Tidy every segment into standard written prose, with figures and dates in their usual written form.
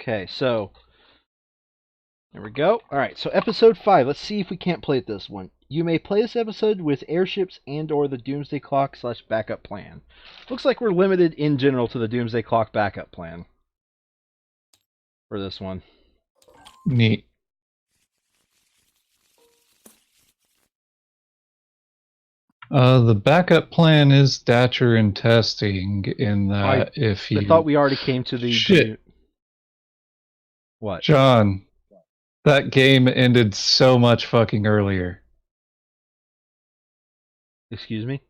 Okay, so there we go. All right, so episode 5. Let's see if we can't play this one. You may play this episode with airships and/or the Doomsday Clock / backup plan. Looks like we're limited in general to the Doomsday Clock backup plan for this one. Neat. The backup plan is Datcher and testing in that if you... I thought we already came to the... Shit! What? John, that game ended so much fucking earlier. Excuse me?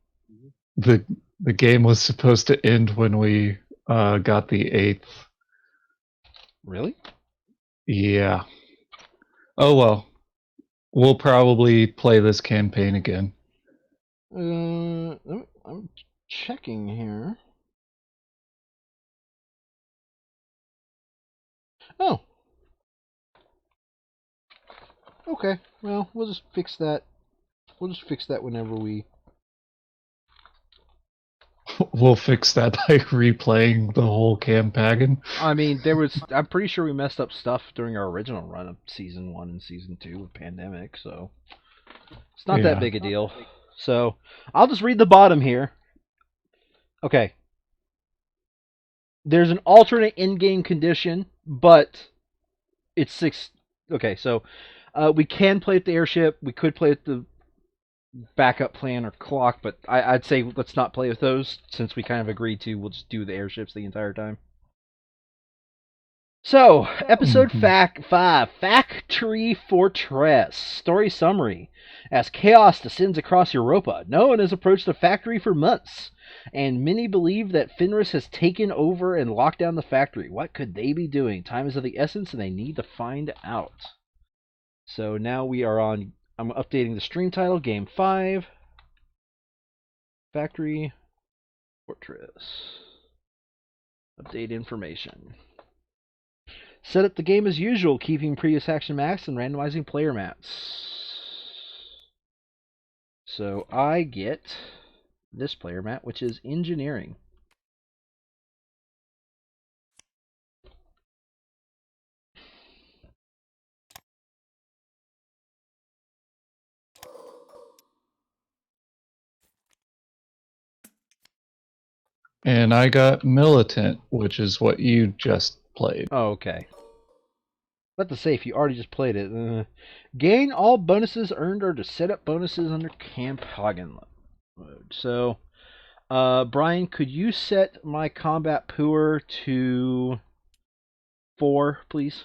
The game was supposed to end when we got the 8th. Really? Yeah. Oh well. We'll probably play this campaign again. I'm checking here. Oh. Okay. Well, we'll just fix that. We'll just fix that whenever we... We'll fix that by replaying the whole campaign. I mean, I'm pretty sure we messed up stuff during our original run of Season 1 and Season 2 with Pandemic, so... It's not that big a deal. So, I'll just read the bottom here. Okay. There's an alternate in-game condition, but it's 6... Okay, so we can play at the airship. We could play at the backup plan or clock, but I'd say let's not play with those since we kind of agreed to. We'll just do the airships the entire time. So, episode 5, Factory Fortress. Story summary. As chaos descends across Europa, no one has approached the factory for months, and many believe that Fenris has taken over and locked down the factory. What could they be doing? Time is of the essence, and they need to find out. So now we are on... I'm updating the stream title, Game 5. Factory Fortress. Update information. Set up the game as usual, keeping previous action max and randomizing player mats. So I get this player mat, which is engineering. And I got Militant, which is what you just played. Oh, okay. About to say, if you already just played it, gain all bonuses earned or to set up bonuses under campaign mode. So, Brian, could you set my combat poor to 4, please?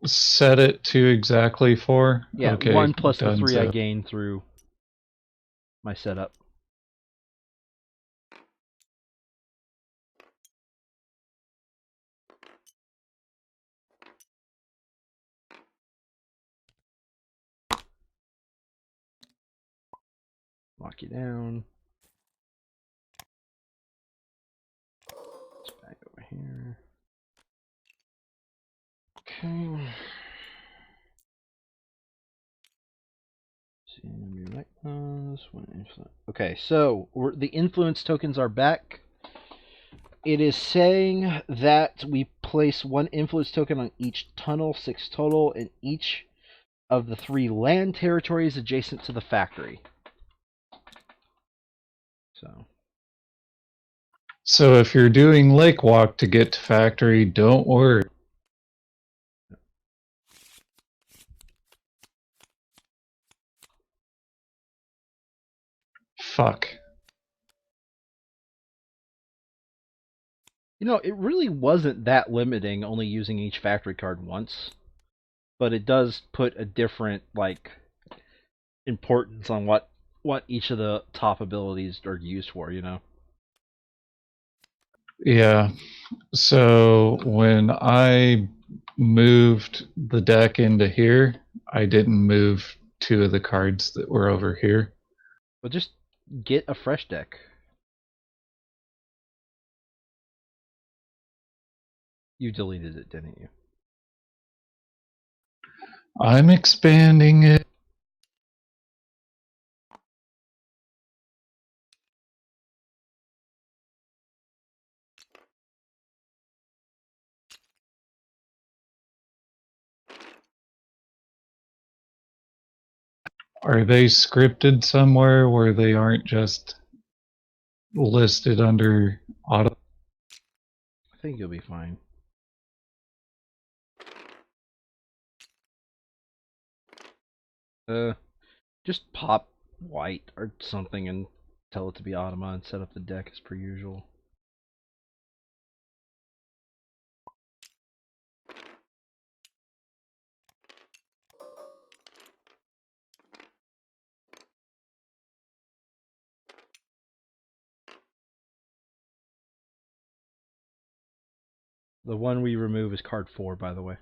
Set it to exactly 4? Yeah, okay, 1 plus the 3 I so. gain through my setup. Lock you down. Let's back over here. Okay. Okay, so the influence tokens are back. It is saying that we place 1 influence token on each tunnel, 6 total, in each of the 3 land territories adjacent to the factory. So if you're doing Lake Walk to get to factory, don't worry. Fuck. You know, it really wasn't that limiting, only using each factory card once. But it does put a different, like, importance on what each of the top abilities are used for, you know? Yeah. So when I moved the deck into here, I didn't move 2 of the cards that were over here. Well, just get a fresh deck. You deleted it, didn't you? I'm expanding it. Are they scripted somewhere where they aren't just listed under auto? I think you'll be fine. Just pop white or something and tell it to be Automa and set up the deck as per usual. The one we remove is card 4, by the way.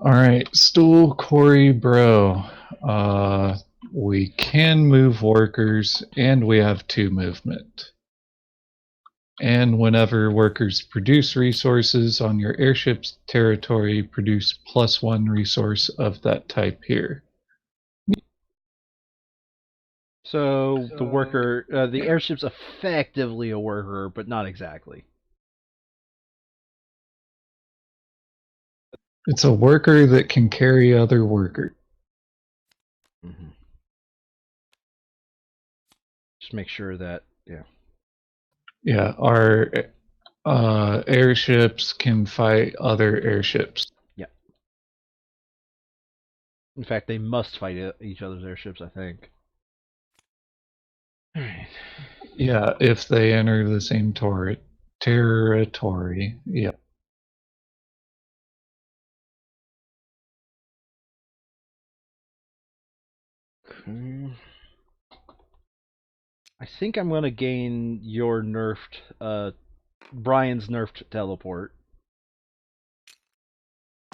All right, Stool, Corey, Bro. We can move workers, and we have 2 movement. And whenever workers produce resources on your airship's territory, produce +1 resource of that type here. So the worker, the airship's effectively a worker, but not exactly. It's a worker that can carry other workers. Mm-hmm. Just make sure that, yeah. Yeah, our airships can fight other airships. Yeah. In fact, they must fight each other's airships, I think. Alright. Yeah, if they enter the same territory. Yeah. Okay. I think I'm going to gain your nerfed, Brian's nerfed teleport.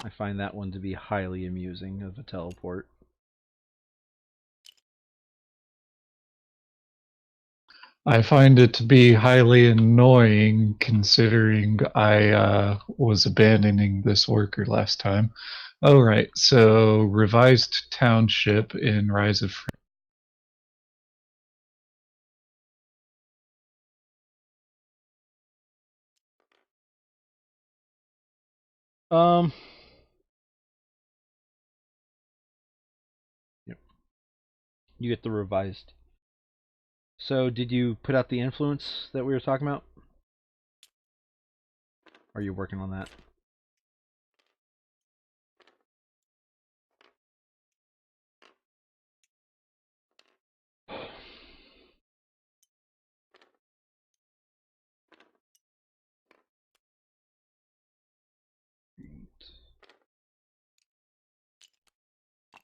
I find that one to be highly amusing of a teleport. I find it to be highly annoying considering I was abandoning this worker last time. Oh, right. So, revised township in Rise of Fenris. Yep. You get the revised. So, did you put out the influence that we were talking about? Are you working on that?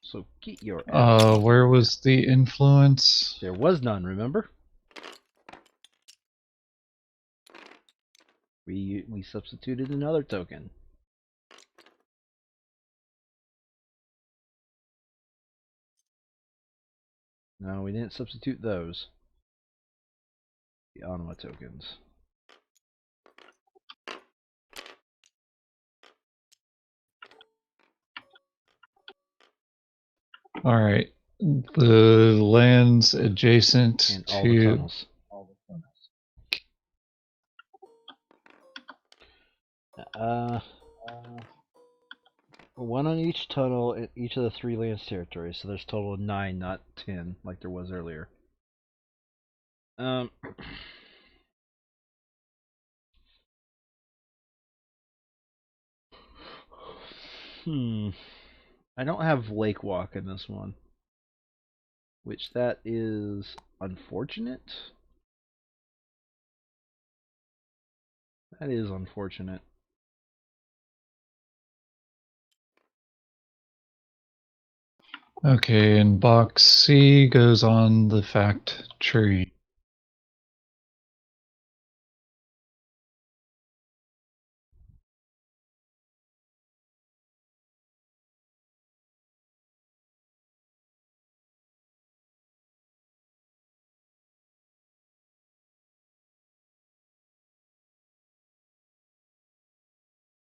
So get your ass. Where was the influence? There was none, remember? We substituted another token. No, we didn't substitute those. The Anima tokens. All right. The lands adjacent And all to the tunnels. One on each tunnel in each of the 3 lands territories, so there's a total of 9, not 10, like there was earlier. I don't have Lake Walk in this one, which that is unfortunate. That is unfortunate. Okay, and box C goes on the fact tree.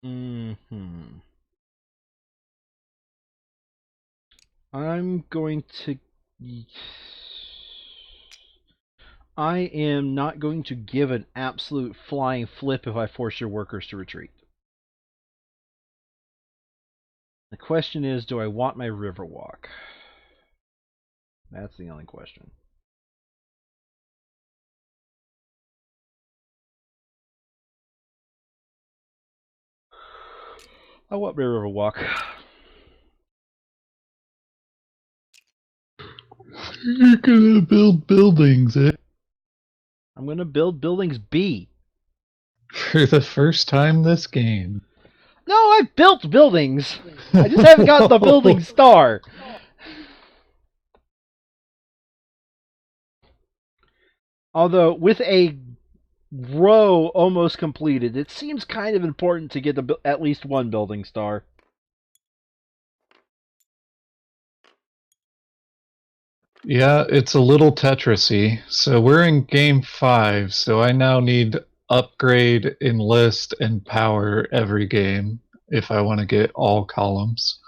Mm-hmm. I'm going to. I am not going to give an absolute flying flip if I force your workers to retreat. The question is, do I want my Riverwalk? That's the only question. I want my Riverwalk. You're gonna build buildings, eh? I'm going to build buildings B. For the first time this game. No, I've built buildings. I just haven't got the building star. Although, with a row almost completed, it seems kind of important to get at least one building star. Yeah, it's a little Tetrisy. So we're in game 5, so I now need upgrade, enlist, and power every game if I want to get all columns.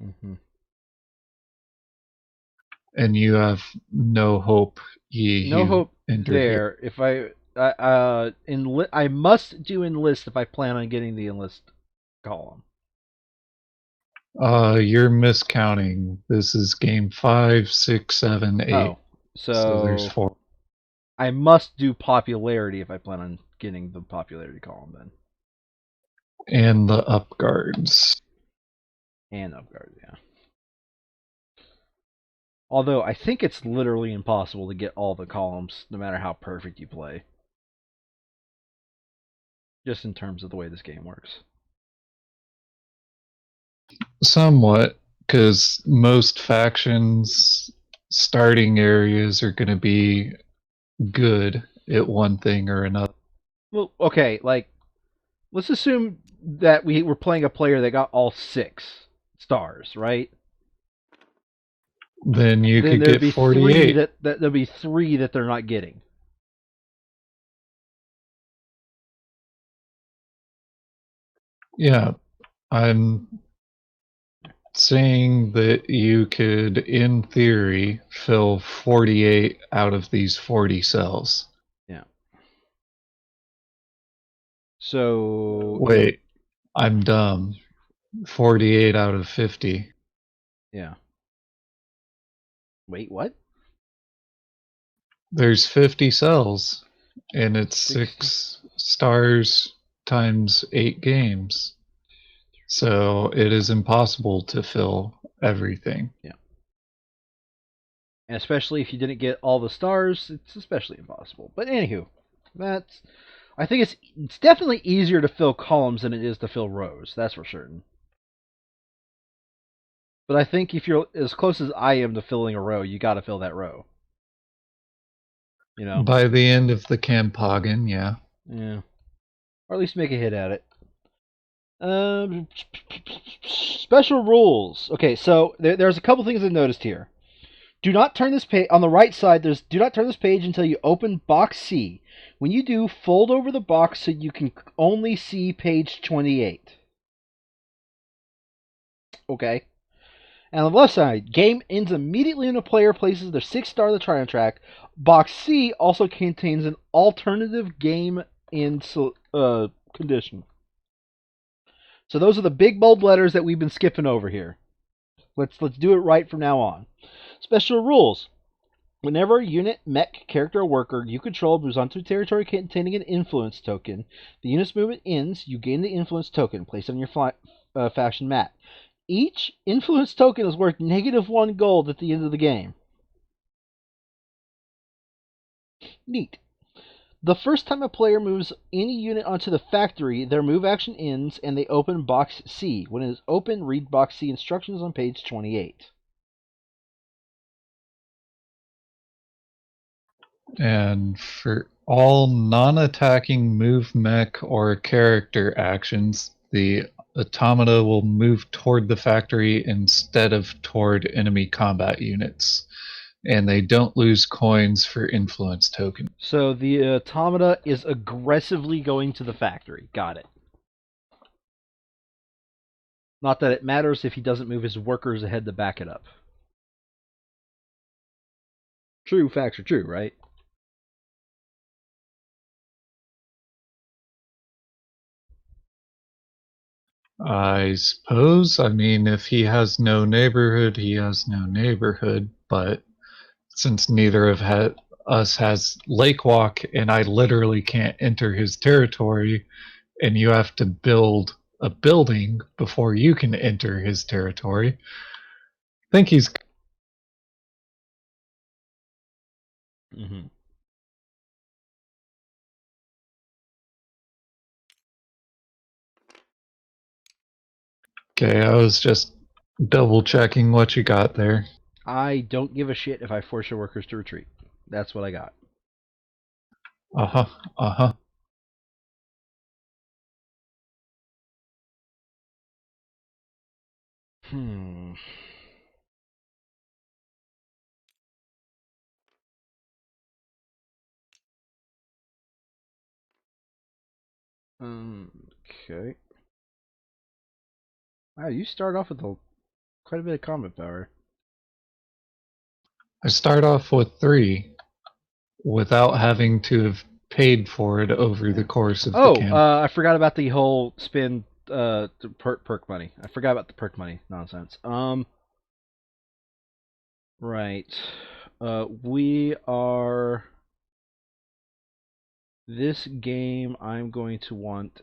Mm-hmm. And you have no hope, No hope entered there. If I must do enlist if I plan on getting the enlist column. here. You're miscounting. This is game 5, 6, 7, 8. Oh, So there's so 4. I must do popularity if I plan on getting the popularity column then. And the upguards. And upguard, yeah. Although I think it's literally impossible to get all the columns, no matter how perfect you play. Just in terms of the way this game works. Somewhat, because most factions' starting areas are going to be good at one thing or another. Well, okay, like, let's assume that we were playing a player that got all 6 stars, right? Then you Then could there'd get be 48. there'll be 3 that they're not getting. Yeah, I'm saying that you could, in theory, fill 48 out of these 40 cells. Yeah. So Wait, I'm dumb. 48 out of 50. yeah. Wait, what? There's 50 cells, and it's 60. 6 stars times 8 games. So it is impossible to fill everything. Yeah. And especially if you didn't get all the stars, it's especially impossible. But anywho, I think it's definitely easier to fill columns than it is to fill rows. That's for certain. But I think if you're as close as I am to filling a row, you got to fill that row. You know. By the end of the Campagen, yeah. Yeah. Or at least make a hit at it. Special rules. Okay, so there's a couple things I noticed here. Do not turn this page on the right side. Do not turn this page until you open box C. When you do, fold over the box so you can only see page 28. Okay. And on the left side, game ends immediately when a player places their 6th star on the triumph track. Box C also contains an alternative game end condition. So those are the big bold letters that we've been skipping over here. Let's do it right from now on. Special rules. Whenever a unit, mech, character, or worker you control moves onto a territory containing an influence token, the unit's movement ends, you gain the influence token. Place it on your faction map. Each influence token is worth -1 gold at the end of the game. Neat. The first time a player moves any unit onto the factory, their move action ends and they open box C. When it is open, read box C instructions on page 28. And for all non-attacking move mech or character actions, the automata will move toward the factory instead of toward enemy combat units. And they don't lose coins for influence token. So the automata is aggressively going to the factory. Got it. Not that it matters if he doesn't move his workers ahead to back it up. True facts are true, right? I suppose. I mean, if he has no neighborhood, he has no neighborhood. But since neither of us has Lake Walk, and I literally can't enter his territory, and you have to build a building before you can enter his territory, I think he's Mm-hmm. okay. I was just double checking what you got there. I don't give a shit if I force your workers to retreat. That's what I got. Uh-huh. Uh-huh. Hmm. Okay. Wow, you start off with quite a bit of combat power. I start off with 3 without having to have paid for it over the course of the Oh, campaign. I forgot about the whole spin the perk money. I forgot about the perk money nonsense. Right. We are this game. I'm going to want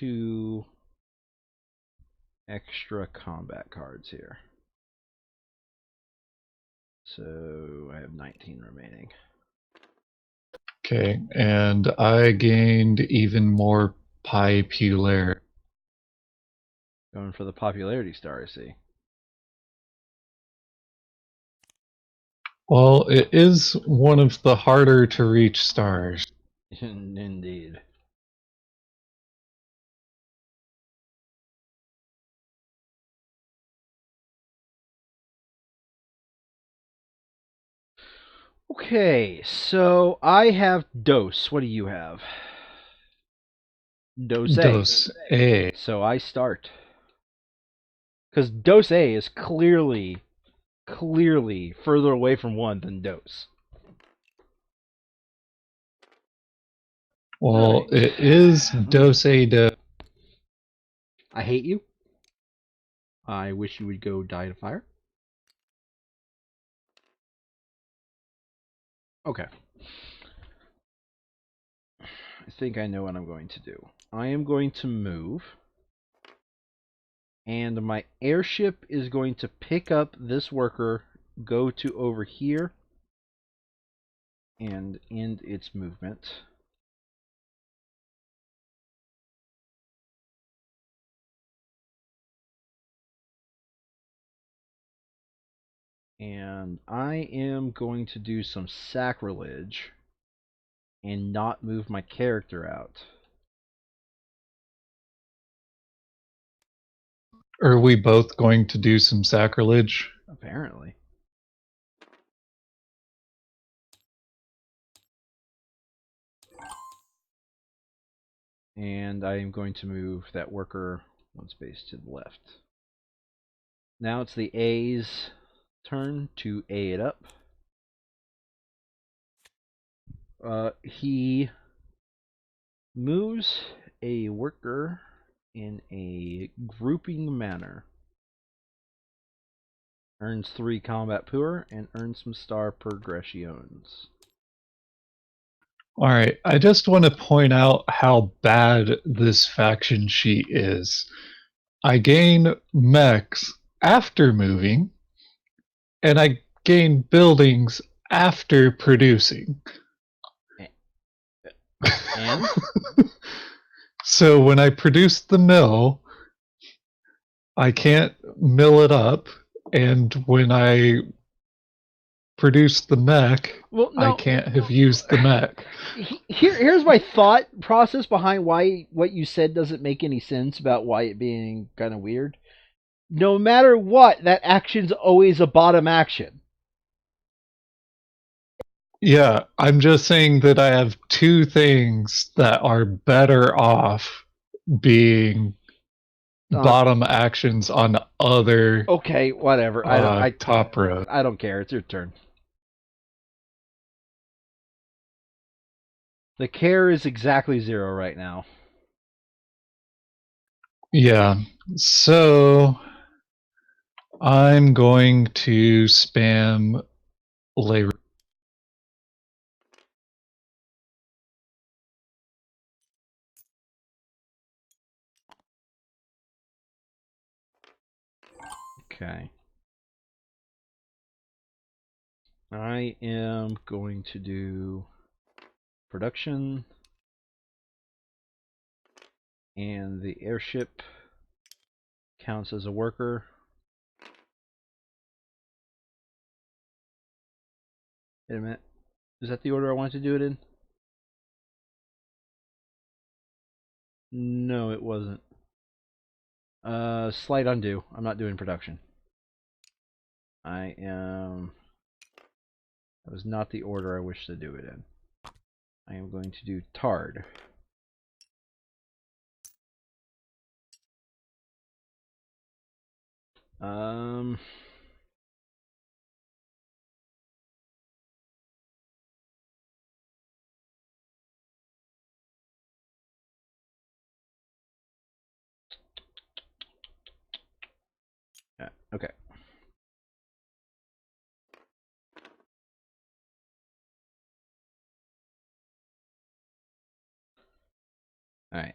2 extra combat cards here. So I have 19 remaining. Okay, and I gained even more popularity. Going for the popularity star, I see. Well, it is one of the harder to reach stars. Indeed. Okay, so I have dose. What do you have? Dose A. Dose A. So I start. Because dose A is clearly further away from 1 than dose. Well, Right. it is dose A dose. I hate you. I wish you would go die in a fire. Okay. I think I know what I'm going to do. I am going to move. And my airship is going to pick up this worker, go to over here, and end its movement. And I am going to do some sacrilege and not move my character out. Are we both going to do some sacrilege? Apparently. And I am going to move that worker 1 space to the left. Now it's the A's turn to A it up. He moves a worker in a grouping manner. Earns 3 combat power and earns some star progressions. Alright, I just want to point out how bad this faction sheet is. I gain mechs after moving, and I gain buildings after producing. And? So when I produce the mill, I can't mill it up, and when I produce the mech, Well, I no. can't have used the mech. Here's my thought process behind why what you said doesn't make any sense about why it being kind of weird. No matter what, that action's always a bottom action. Yeah, I'm just saying that I have 2 things that are better off being bottom actions on other Okay, whatever. top row. I don't care. It's your turn. The care is exactly 0 right now. Yeah. So I'm going to spam lay. Okay. I am going to do production, and the airship counts as a worker. Wait a minute. Is that the order I wanted to do it in? No, it wasn't. Slight undo. I'm not doing production. I am... That was not the order I wish to do it in. I am going to do Tard. Um... Yeah, okay. Alright.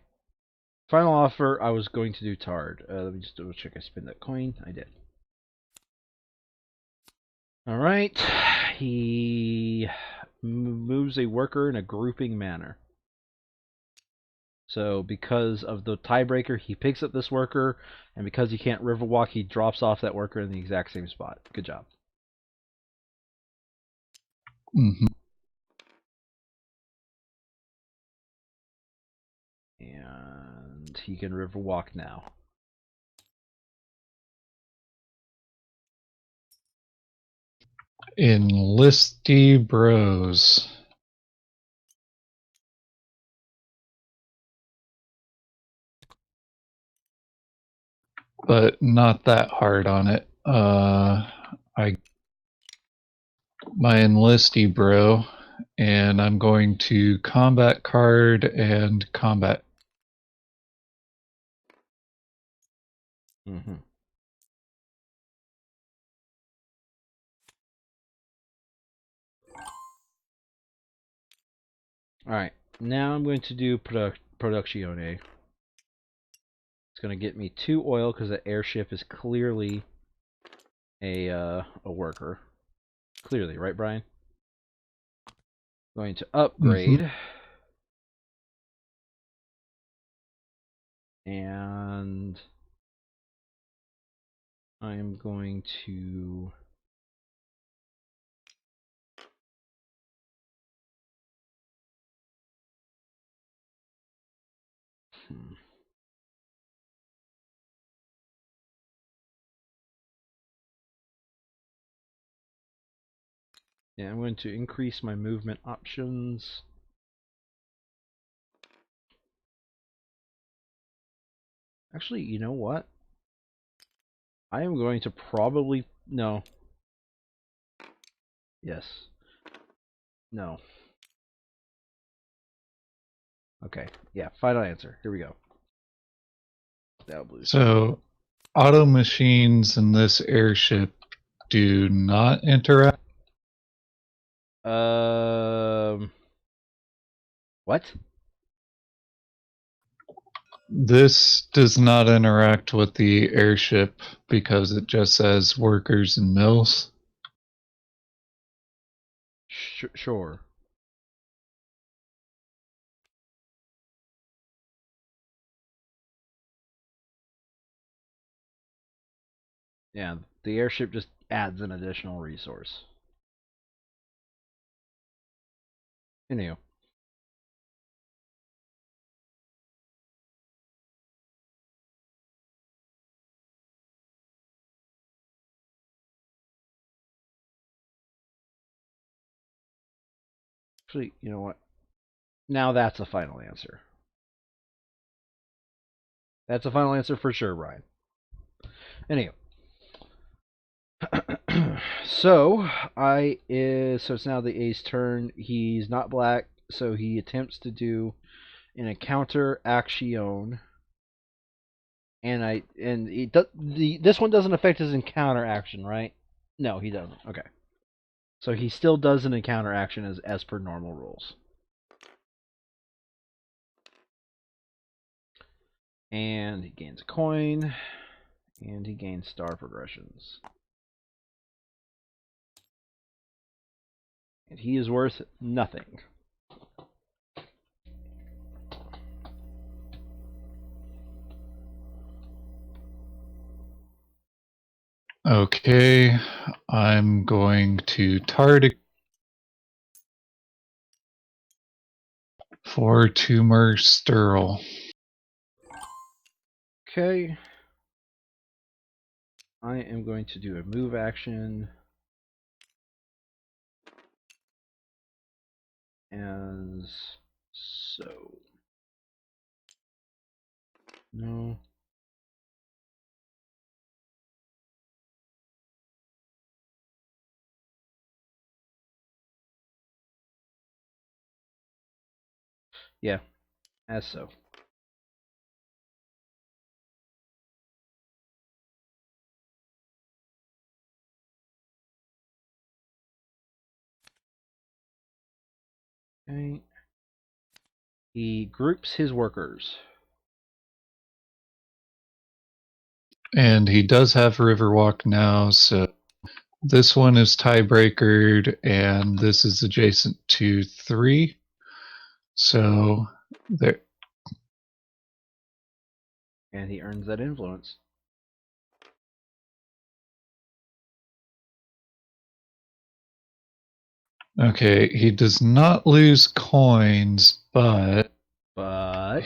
Final offer, I was going to do Tard. Let me just double check I spin that coin. I did. Alright. He moves a worker in a grouping manner. So because of the tiebreaker, he picks up this worker, and because he can't Riverwalk, he drops off that worker in the exact same spot. Good job. Mm-hmm. And he can Riverwalk now. Enlisty Bros. But not that hard on it. I my enlisty bro, and I'm going to combat card and combat. Mm-hmm. Alright, now I'm going to do Productione. It's going to get me 2 oil because the airship is clearly a worker. Clearly, right, Brian? Going to upgrade. Mm-hmm. And I'm going to... Yeah, I'm going to increase my movement options. Actually, you know what? I am going to probably... No. Yes. No. Okay. Yeah, final answer. Here we go. That'll blue. So auto machines in this airship do not interact. What? This does not interact with the airship because it just says workers and mills. Sure. Yeah, the airship just adds an additional resource. Anywho. Actually, you know what? Now that's a final answer. That's a final answer for sure, Ryan. Anyway. So it's now the A's turn. He's not black, so he attempts to do an encounter action, this one doesn't affect his encounter action, right? No, he doesn't. Okay, so he still does an encounter action as per normal rules. And he gains a coin, and he gains star progressions. And he is worth nothing. Okay, I'm going to target for Tumor Stirl. Okay. I am going to do a move action. As so. No. Yeah, as so. Okay. He groups his workers. And he does have Riverwalk now, so this one is tiebreakered, and this is adjacent to 3. So there. And he earns that influence. Okay, he does not lose coins, but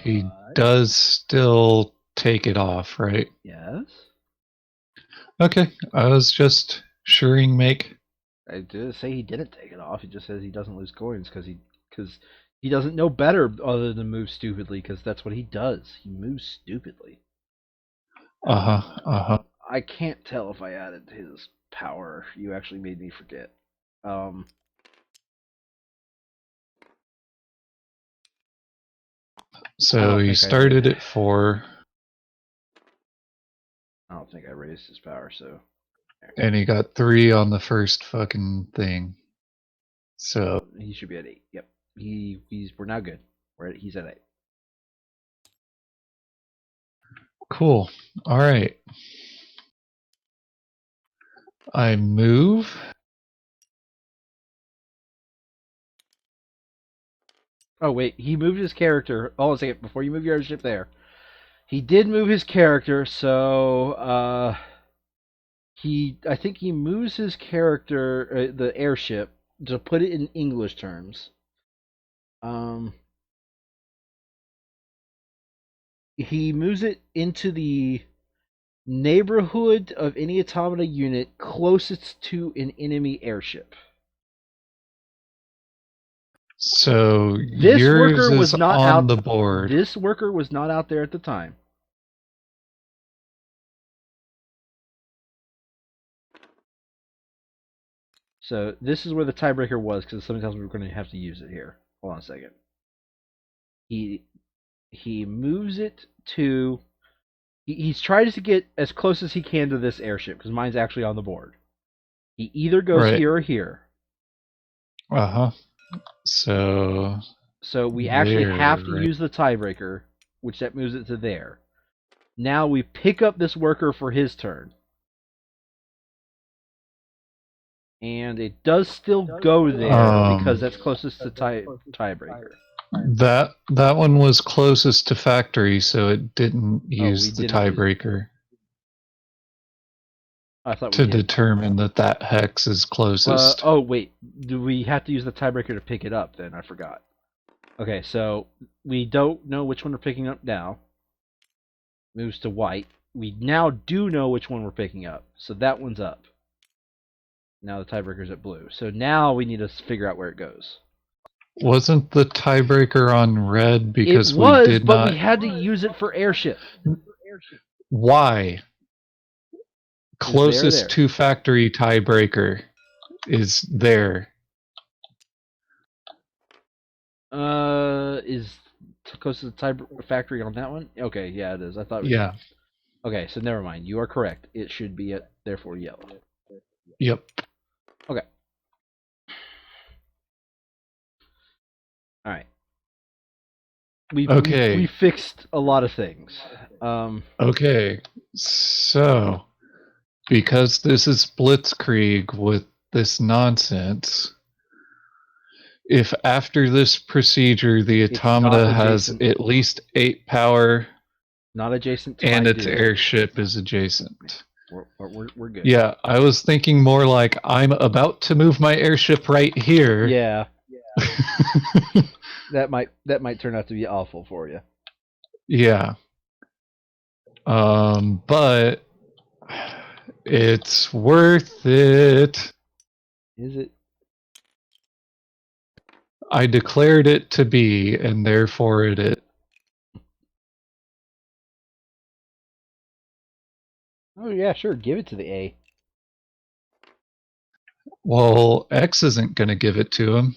he does still take it off, right? Yes. Okay, I was just suring make. I did say he didn't take it off. He just says he doesn't lose coins because he doesn't know better other than move stupidly, because that's what he does. He moves stupidly. I can't tell if I added his power. You actually made me forget. So he started at 4. I don't think I raised his power, so. And he got 3 on the first fucking thing. So he should be at 8. Yep. We're now good. He's at 8. Cool. All right. I move. Oh wait, he moved his character. Hold on a second, before you move your airship there. He did move his character, so I think he moves his character, the airship, to put it in English terms. He moves it into the neighborhood of any automata unit closest to an enemy airship. So this yours worker was is not on out the board. This worker was not out there at the time. So this is where the tiebreaker was, because sometimes we're going to have to use it here. Hold on a second. He moves it to. He's trying to get as close as he can to this airship, because mine's actually on the board. He either goes here or here. So we actually have to use the tiebreaker, which that moves it to there. Now we pick up this worker for his turn. And it does still go there because that's closest to tiebreaker. That one was closest to factory, so it didn't use the tiebreaker. I thought to determine that hex is closest. Oh wait, do we have to use the tiebreaker to pick it up? Then I forgot. Okay, so we don't know which one we're picking up now. Moves to white. We now do know which one we're picking up, so that one's up. Now the tiebreaker's at blue. So now we need to figure out where it goes. Wasn't the tiebreaker on red because it was, we did but not... we had to use it for airship. Y. Closest there. to factory tiebreaker is there. Is close to the type factory on that one? Okay, yeah, it is. I thought it was. Yeah. Okay, so never mind. You are correct. It should be therefore yellow. Yep. Okay. All right. We fixed a lot of things. Okay. So, because this is Blitzkrieg with this nonsense, if after this procedure the automata has at least 8 power, not adjacent to and my its airship is adjacent. We're good. Yeah, I was thinking more like I'm about to move my airship right here. Yeah. that might turn out to be awful for you. Yeah. But it's worth it. Is it? I declared it to be, and therefore it is. Oh yeah, sure. Give it to the A. Well, X isn't going to give it to him.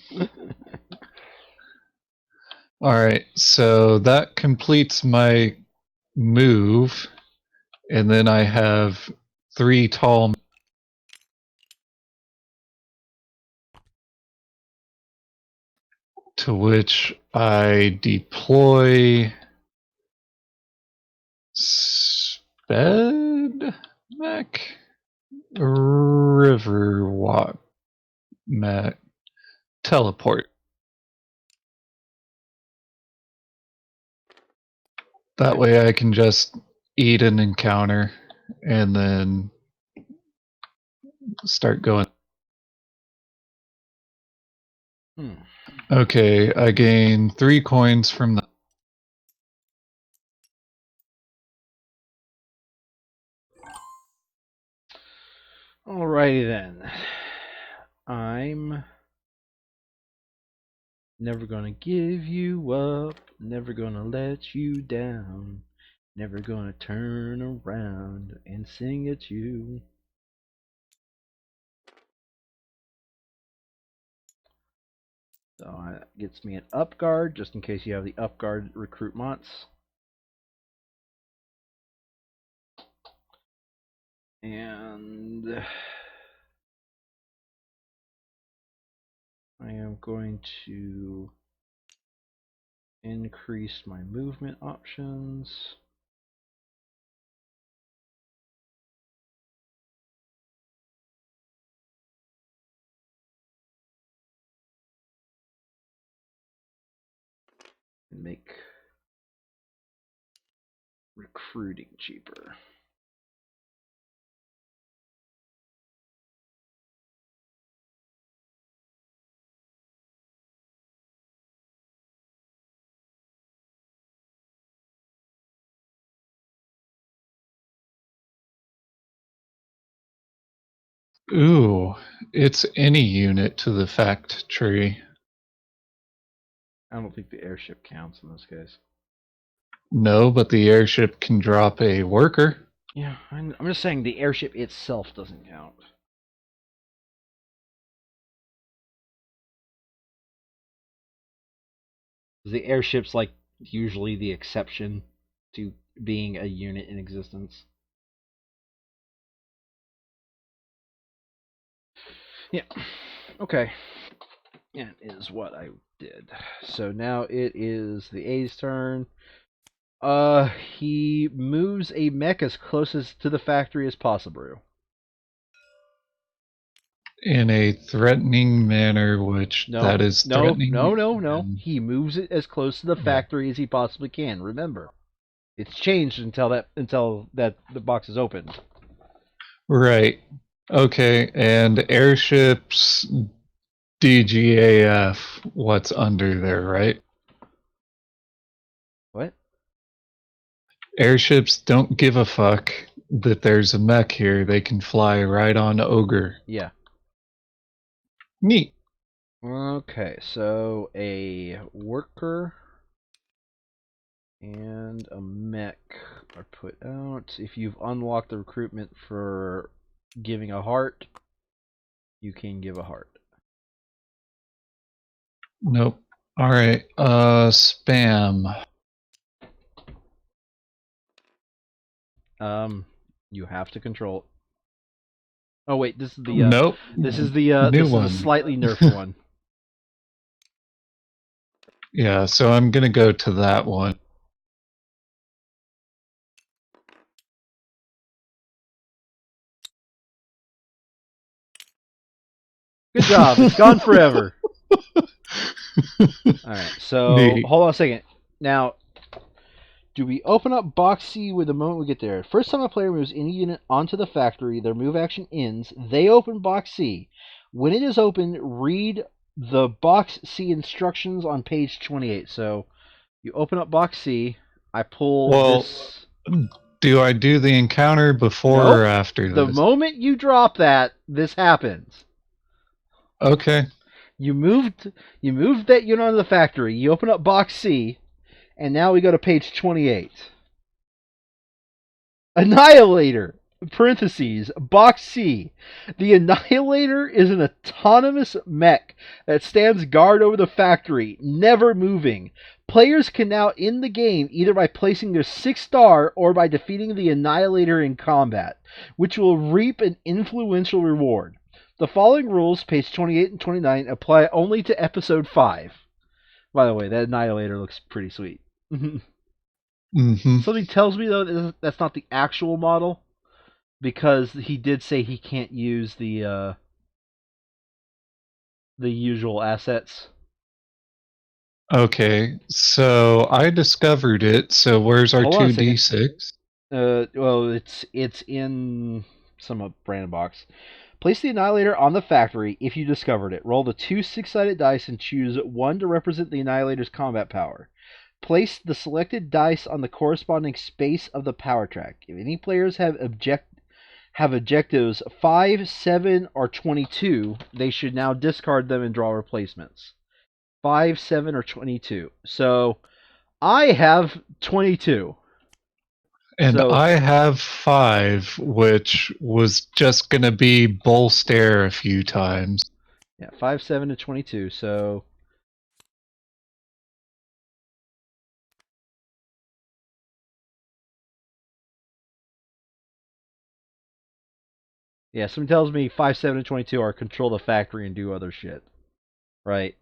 Alright, so that completes my move. And then I have 3 tall. To which I deploy Sped Mech River Walk Mech Teleport. That way I can just eat an encounter and then start going. Okay, I gain 3 coins from the. Alrighty then. I'm never gonna give you up, never gonna let you down, never gonna turn around and sing at you. So that gets me an up guard, just in case you have the up guard recruitments. And I am going to increase my movement options. And make recruiting cheaper. Ooh, it's any unit to the fact tree. I don't think the airship counts in this case. No, but the airship can drop a worker. Yeah, I'm just saying the airship itself doesn't count. The airship's like usually the exception to being a unit in existence. Yeah. Okay. That is what I did. So now it is the A's turn. He moves a mech as closest to the factory as possible. In a threatening manner, which that is threatening. No. He moves it as close to the factory as he possibly can. Remember, it's changed until that the box is opened. Right. Okay, and airships DGAF, what's under there, right? What? Airships don't give a fuck that there's a mech here. They can fly right on Ogre. Yeah. Neat. Okay, so a worker And a mech are put out. If you've unlocked the recruitment for giving a heart, you can give a heart. Nope. All right. Spam. You have to control. Oh wait, this is the Nope. this is New a one. slightly nerfed one. Yeah, so I'm gonna go to that one. Good job. It's gone forever. Alright, so Neat. hold on a second. Now, do we open up box C with the moment we get there? First time a player moves any unit onto the factory, their move action ends. They open box C. When it is open, read the box C instructions on page 28. So you open up box C. I pull this. Do I do the encounter before Nope. or after The this? moment you drop that, this happens. Okay. You moved that unit onto the factory. You open up box C, and now we go to page 28. Annihilator, parentheses, box C. The Annihilator is an autonomous mech that stands guard over the factory, never moving. Players can now end the game either by placing their 6-star or by defeating the Annihilator in combat, which will reap an influential reward. The following rules, page 28 and 29, apply only to episode 5. By the way, that Annihilator looks pretty sweet. Mm-hmm. Something tells me, though, that's not the actual model, because he did say he can't use the usual assets. Okay, so I discovered it. So where's our Hold on a second. 2d6? Well, it's in some random box. Place the Annihilator on the factory if you discovered it. Roll the 2 6-sided dice and choose one to represent the Annihilator's combat power. Place the selected dice on the corresponding space of the power track. If any players have objectives 5, 7, or 22, they should now discard them and draw replacements. 5, 7, or 22. So I have 22. And So I have 5, which was just gonna be bull stare a few times. yeah, 5, 7, and 22. So yeah, something tells me 5, 7, and 22 are control the factory and do other shit. Right?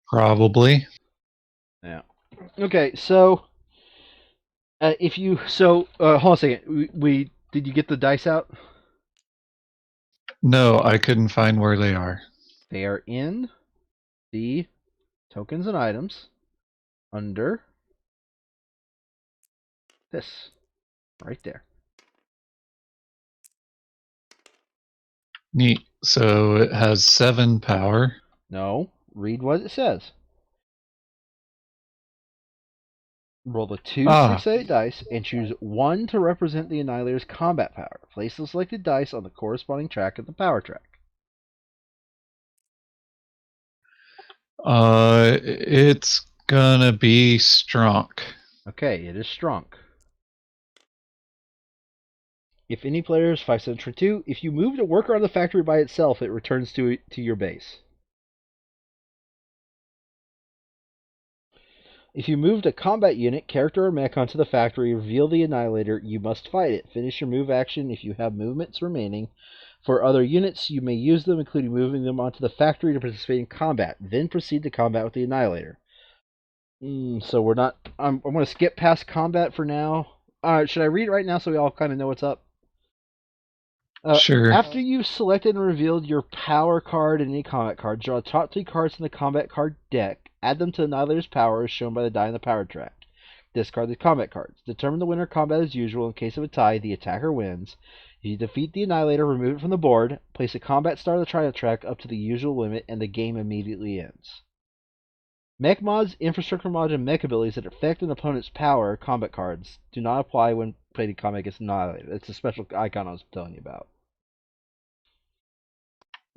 Probably. Yeah. Okay, so hold on a second. We did you get the dice out? No, I couldn't find where they are. They are in the tokens and items under this right there. Neat. So it has 7 power. No, read what it says. Roll the 2 6-sided dice and choose one to represent the Annihilator's combat power. Place the selected dice on the corresponding track of the power track. It's gonna be strong. Okay, it is strong. If any player is 5, 7, 2, if you move a worker on the factory by itself, it returns to your base. If you moved a combat unit, character, or mech onto the factory, reveal the Annihilator, you must fight it. Finish your move action if you have movements remaining. For other units, you may use them, including moving them onto the factory to participate in combat. Then proceed to combat with the Annihilator. So we're not... I'm going to skip past combat for now. Should I read it right now so we all kind of know what's up? Sure. After you've selected and revealed your power card and any combat card, draw the top 3 cards from the combat card deck. Add them to the Annihilator's power as shown by the die on the power track. Discard the combat cards. Determine the winner combat as usual. In case of a tie, the attacker wins. If you defeat the Annihilator, remove it from the board. Place a combat star on the trial track up to the usual limit, and the game immediately ends. Mech mods, infrastructure mods, and mech abilities that affect an opponent's power combat cards do not apply when played in combat against Annihilator. It's a special icon I was telling you about.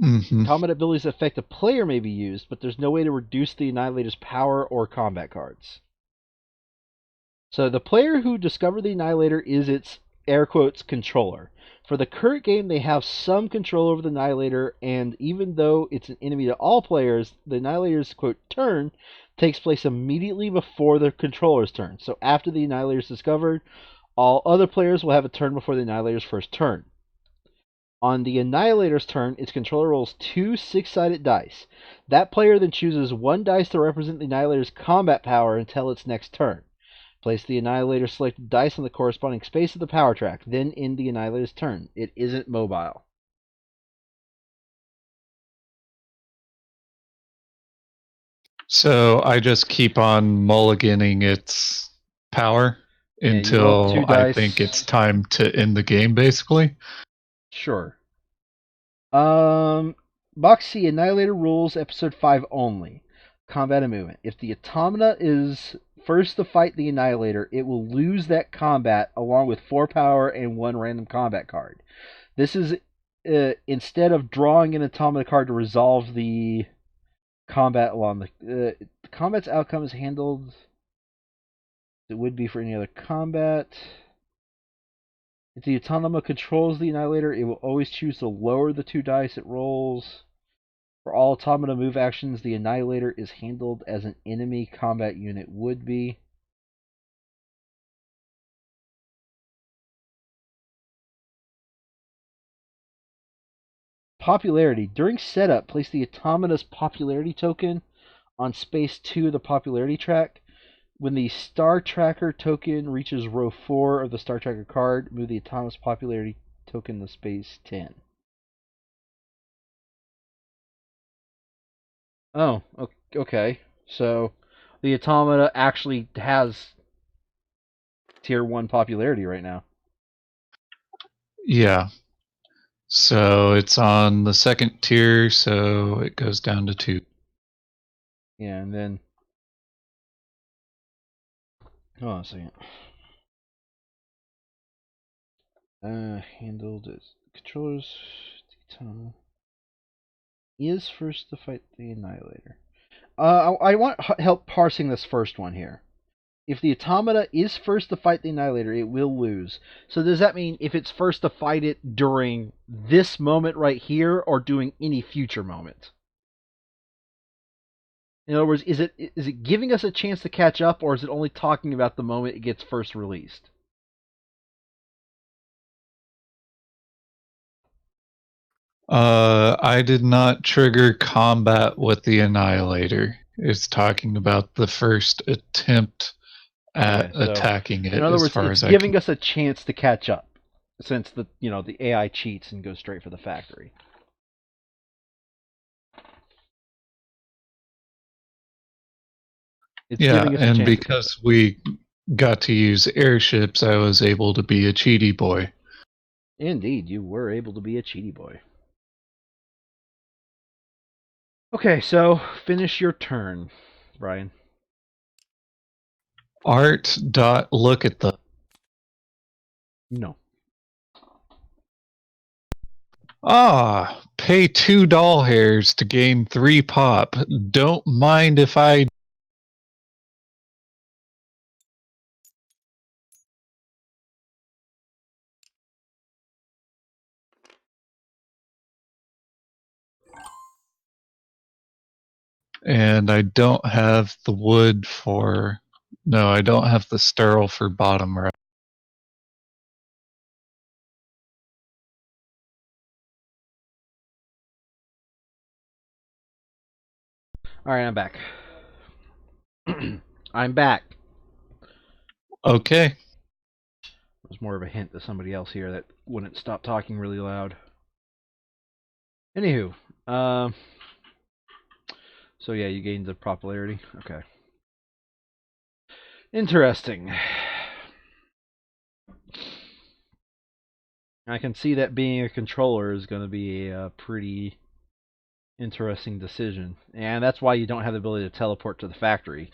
Mm-hmm. Combat abilities that affect a player may be used, but there's no way to reduce the Annihilator's power or combat cards. So the player who discovered the Annihilator is its air quotes controller. For the current game, they have some control over the Annihilator, and even though it's an enemy to all players, the Annihilator's quote turn takes place immediately before the controller's turn. So after the Annihilator is discovered, all other players will have a turn before the Annihilator's first turn. On the Annihilator's turn, its controller rolls 2 6-sided dice. That player then chooses one dice to represent the Annihilator's combat power until its next turn. Place the Annihilator selected dice on the corresponding space of the power track, then end the Annihilator's turn. It isn't mobile. So I just keep on mulliganing its power Yeah, you roll 2 until I dice. think it's time to end the game, basically. Sure. Box C, Annihilator rules, episode 5 only. Combat and movement. If the Automata is first to fight the Annihilator, it will lose that combat along with 4 power and 1 random combat card. This is instead of drawing an Automata card to resolve the combat along the combat's outcome is handled as it would be for any other combat. If the Automata controls the Annihilator, it will always choose to lower the 2 dice it rolls. For all Automata move actions, the Annihilator is handled as an enemy combat unit would be. Popularity. During setup, place the Automata's popularity token on space 2 of the popularity track. When the Star Tracker token reaches row 4 of the Star Tracker card, move the Automata's popularity token to space 10. Oh, okay. So the Automata actually has tier 1 popularity right now. Yeah. So it's on the second tier, so it goes down to 2. Yeah, and then hold on a second. Handled as controllers. Automata is first to fight the Annihilator. I want help parsing this first one here. If the Automata is first to fight the Annihilator, it will lose. So does that mean if it's first to fight it during this moment right here, or during any future moment? In other words, is it giving us a chance to catch up, or is it only talking about the moment it gets first released? I did not trigger combat with the Annihilator. It's talking about the first attempt at Okay, so attacking it, in other as words, far it's as I can. giving us a chance to catch up, since the AI cheats and goes straight for the factory. It's Yeah, giving us a and chance to catch up. because we got to use airships, I was able to be a cheaty boy. Indeed, you were able to be a cheaty boy. Okay, so finish your turn, Brian. Art dot look at the No. pay 2 doll hairs to gain 3 pop. Don't mind if I. And I don't have the wood for. No, I don't have the sterile for bottom right. All right, I'm back. I'm back. Okay. It was more of a hint to somebody else here that wouldn't stop talking really loud. Anywho, so yeah, you gained the popularity. Okay. Interesting. I can see that being a controller is going to be a pretty interesting decision. And that's why you don't have the ability to teleport to the factory.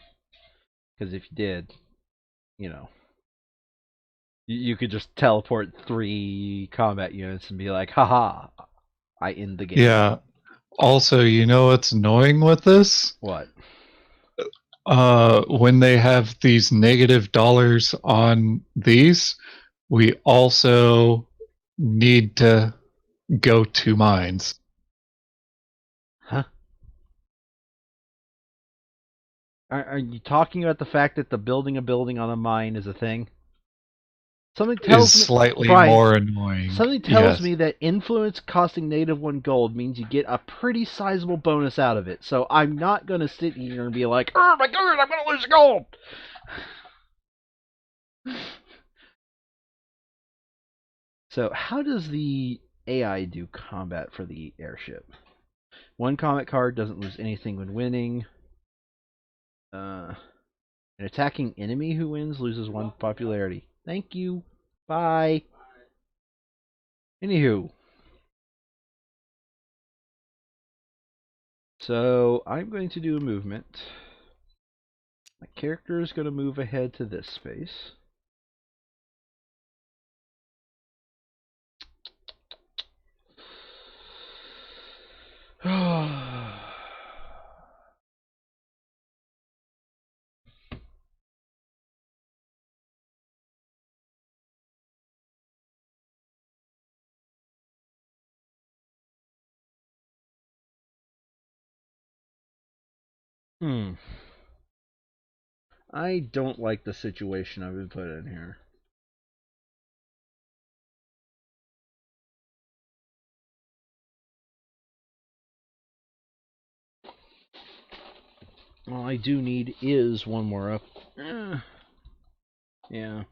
Because if you did, you know, you could just teleport 3 combat units and be like, haha, I end the game. Yeah. Also, you know what's annoying with this? What? when they have these negative dollars on these, we also need to go 2 mines. Huh? Are you talking about the fact that the building a building on a mine is a thing? Something tells Is me, slightly Brian. more annoying. Something tells Yes. me that influence costing -1 gold means you get a pretty sizable bonus out of it. So I'm not gonna sit here and be like, "Oh my god, I'm gonna lose gold." So how does the AI do combat for the airship? 1 combat card doesn't lose anything when winning. An attacking enemy who wins loses 1 popularity. Thank you. Bye. Anywho. So I'm going to do a movement. My character is going to move ahead to this space. I don't like the situation I've been put in here. All I do need is 1 more up. Yeah.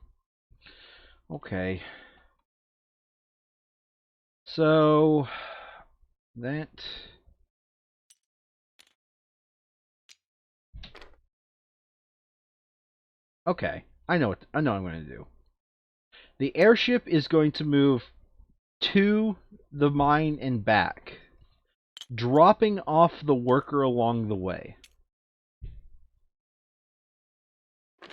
Okay. So that okay. I know what I'm going to do. The airship is going to move to the mine and back, dropping off the worker along the way.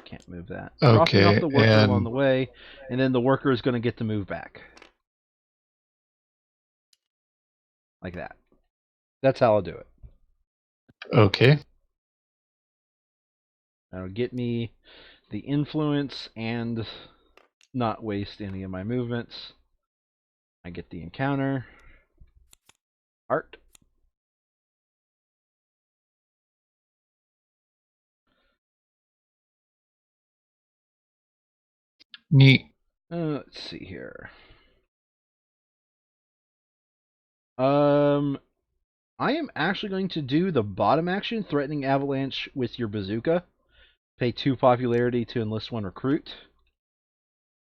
Can't move that. Dropping off Okay, the worker along and the way, and then the worker is going to get to move back. Like that. That's how I'll do it. okay. That'll get me the influence and not waste any of my movements. I get the encounter. Art. Neat. Let's see here. I am actually going to do the bottom action, threatening avalanche with your bazooka. Pay 2 popularity to enlist 1 recruit,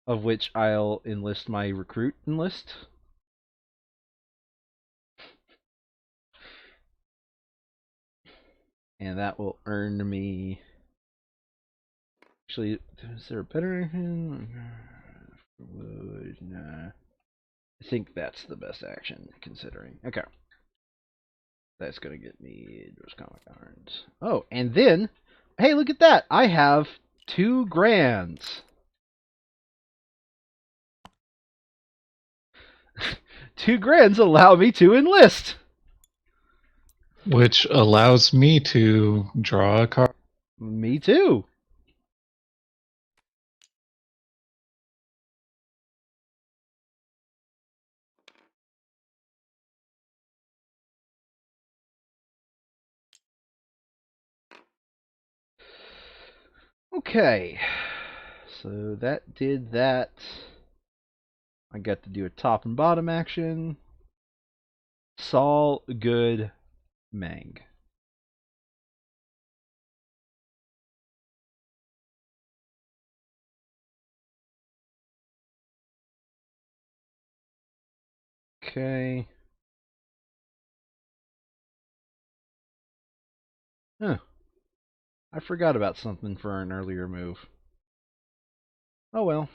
of which I'll enlist my recruit enlist. And that will earn me... Actually, is there a better... Nah. I think that's the best action, considering. Okay. That's going to get me those comic irons. Oh, and then... Hey, look at that! I have 2 grands. 2 grands allow me to enlist! Which allows me to draw a card. Me too. Okay. So that did that. I got to do a top and bottom action. Saul, good, Mang. Okay. Huh. I forgot about something for an earlier move. Oh well.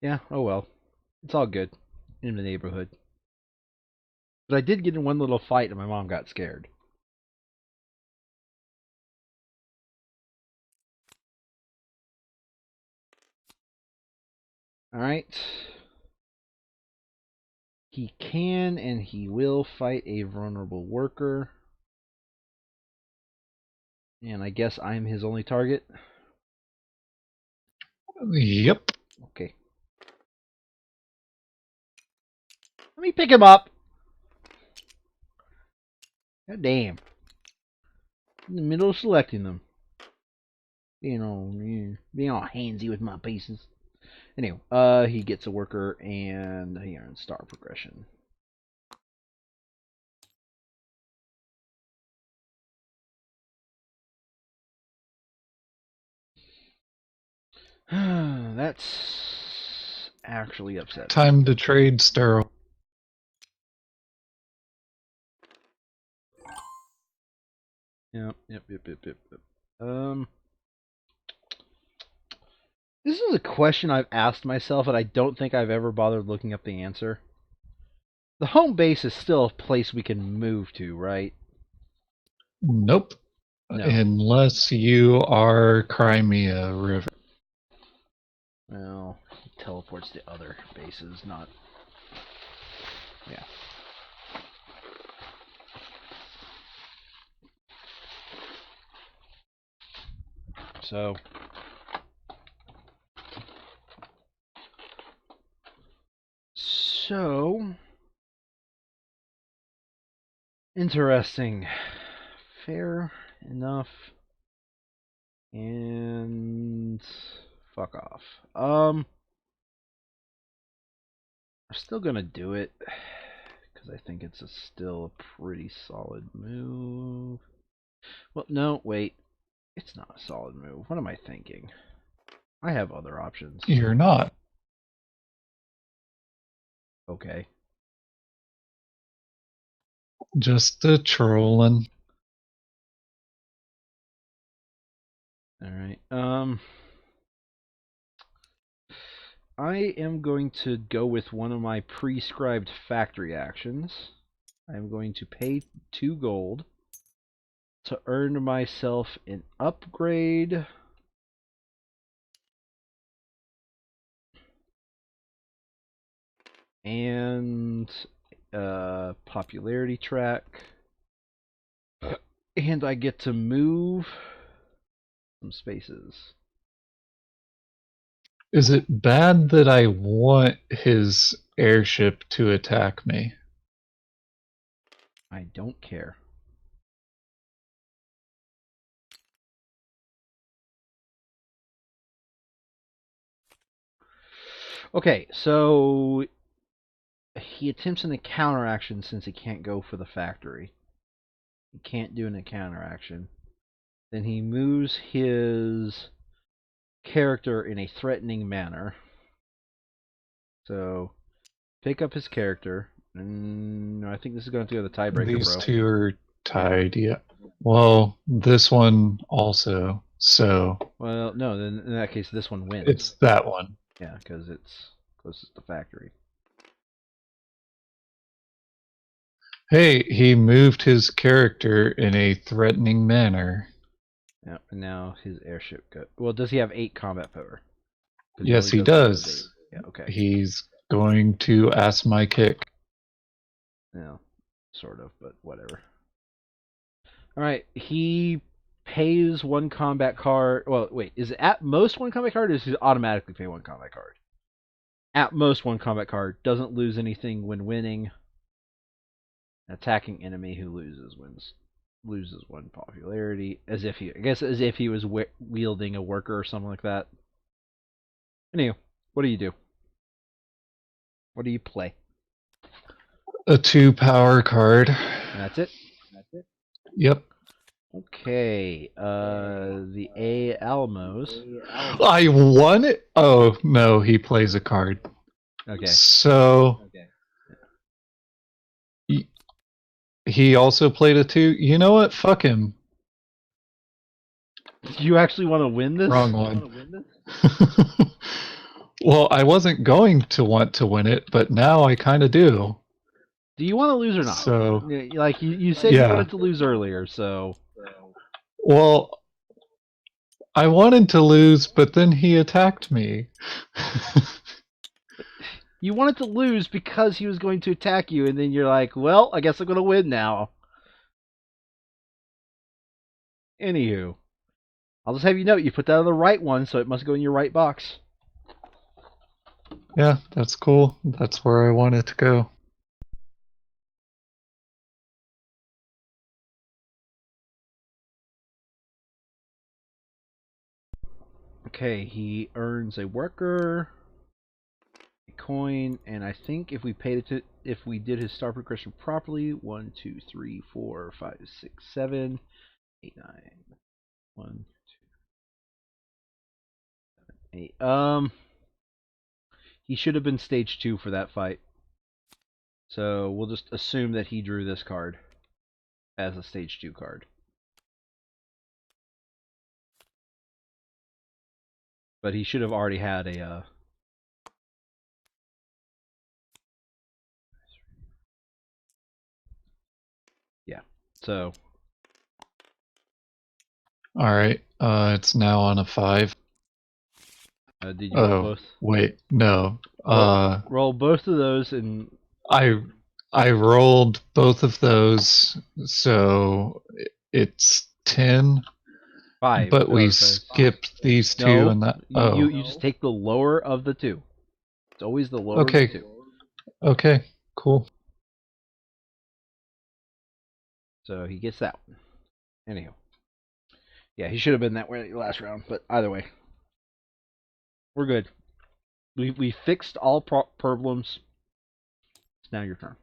Yeah, oh well. It's all good. In the neighborhood. But I did get in one little fight and my mom got scared. Alright. He can and he will fight a vulnerable worker. And I guess I'm his only target. Yep. Okay. Let me pick him up. God damn. In the middle of selecting them. Being all handsy with my pieces. Anyway, he gets a worker and he earns star progression. That's actually upsetting. Time to trade sterile. Yep. This is a question I've asked myself, and I don't think I've ever bothered looking up the answer. The home base is still a place we can move to, right? Nope. No. Unless you are Crimea River. Well, he teleports to other bases, not... Yeah. So... Interesting. Fair enough. And... Fuck off. We're still gonna do it. Because I think it's still a pretty solid move. Well, no, wait. It's not a solid move. What am I thinking? I have other options. You're not. Okay. Just the trolling. Alright. I am going to go with one of my prescribed factory actions. I'm going to pay 2 gold to earn myself an upgrade. And popularity track. And I get to move some spaces. Is it bad that I want his airship to attack me? I don't care. Okay, so he attempts an counteraction since he can't go for the factory. He can't do an counteraction. Then he moves his character in a threatening manner. So, pick up his character. And I think this is going to go the tiebreaker, These bro. two are tied, yeah. Well, this one also, so... Well, no, then in that case, this one wins. It's that one. Yeah, because it's closest to factory. Hey, he moved his character in a threatening manner. Yeah, and now his airship go. Well, does he have 8 combat power? Yes, he does. Yeah, okay. He's going to ask my kick. Yeah, sort of, but whatever. Alright, he pays 1 combat card. Well, wait, is it at most 1 combat card, or does he automatically pay 1 combat card? At most 1 combat card. Doesn't lose anything when winning. Attacking enemy who loses loses 1 popularity. As if he was wielding a worker or something like that. Anyway, what do you do? What do you play? A 2 power card. And that's it? Yep. Okay, the A Alamos. I won it? Oh, no, he plays a card. Okay. So, he also played a 2. You know what? Fuck him. Do you actually want to win this? Wrong one. Well, I wasn't going to want to win it, but now I kind of do. Do you want to lose or not? So, like you said, you wanted to lose earlier, so. Well, I wanted to lose, but then he attacked me. You wanted to lose because he was going to attack you, and then you're like, well, I guess I'm going to win now. Anywho, I'll just have you note you put that on the right one, so it must go in your right box. Yeah, that's cool. That's where I want it to go. Okay, he earns a worker, a coin, and I think if we paid it to, if we did his star progression properly, 1, 2, 3, 4, 5, 6, 7, 8, 9, 1, 2, 8. He should have been stage 2 for that fight. So we'll just assume that he drew this card as a stage 2 card. But he should have already had a yeah. So All right. It's now on a 5. did you roll both? Wait, no. Roll both of those and I rolled both of those, so it's 10. 5. But we skipped these two No, and that. you just take the lower of the two. It's always the lower of the two. Okay, cool. So he gets that one. Anyhow. Yeah, he should have been that way last round, but either way. We're good. We fixed all problems. It's now your turn.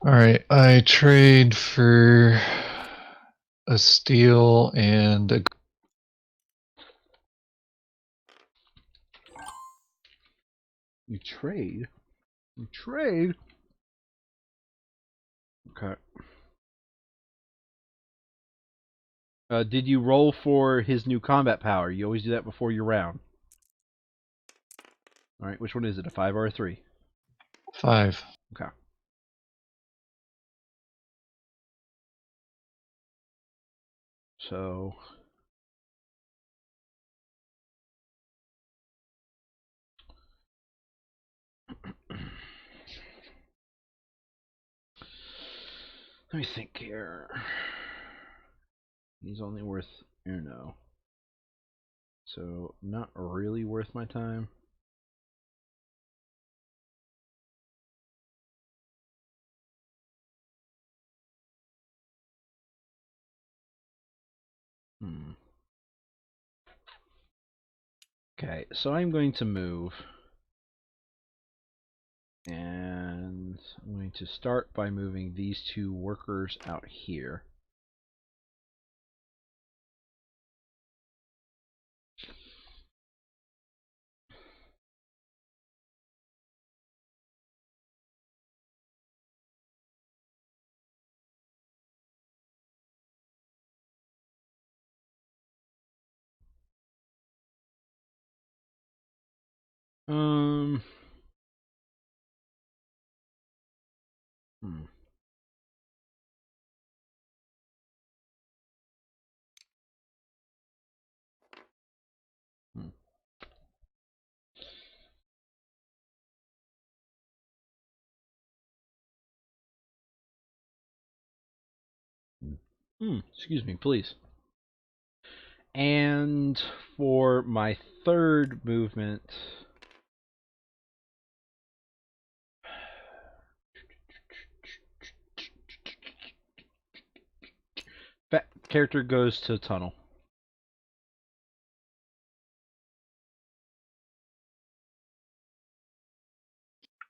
Alright, I trade for a steel and a... You trade? You trade? Okay. Did you roll for his new combat power? You always do that before your round. Alright, which one is it? A 5 or a 3? 5. Okay. So... let me think here. He's only worth Uno. So, not really worth my time. Okay, so I'm going to move. And I'm going to start by moving these 2 workers out here. Hmm. Excuse me, please. And for my third movement, that character goes to tunnel.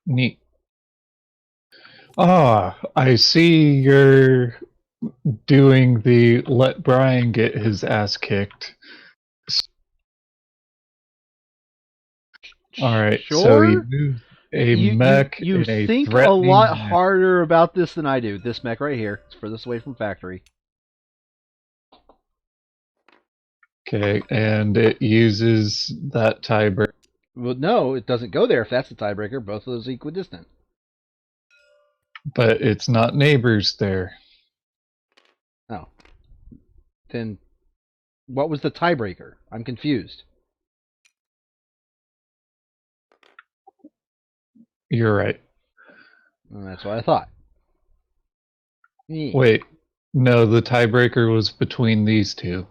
Neat. Ah, I see you're doing the let Brian get his ass kicked. Alright, Sure? so you move a mech you in a think a threatening lot manner. harder about this than I do. This mech right here. It's furthest away from factory. Okay, and it uses that tiebreaker. Well, no, it doesn't go there if that's the tiebreaker. Both of those are equidistant. But it's not neighbors there. Oh. Then what was the tiebreaker? I'm confused. You're right. And that's what I thought. Yeah. Wait, no, the tiebreaker was between these two.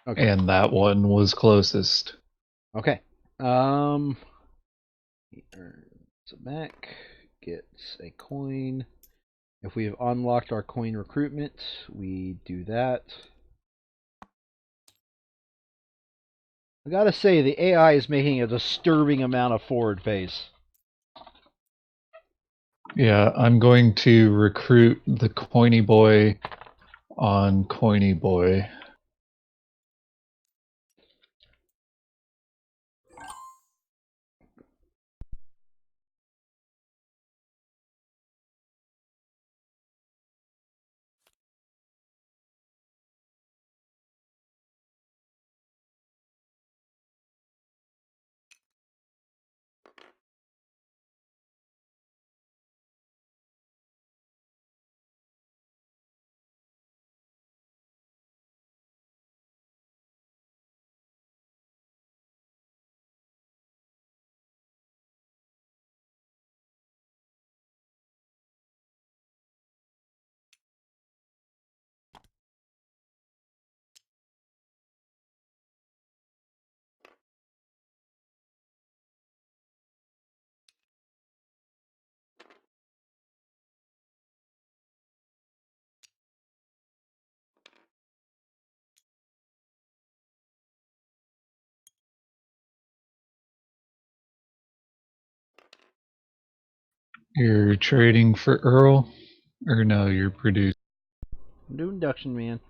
Okay. And that one was closest. Okay. He earns a mech, gets a coin. If we have unlocked our coin recruitment, we do that. I gotta say, the AI is making a disturbing amount of forward pace. Yeah, I'm going to recruit the Coiny Boy on Coiny Boy. You're trading for Earl? Or no, you're producing. I'm doing induction, man.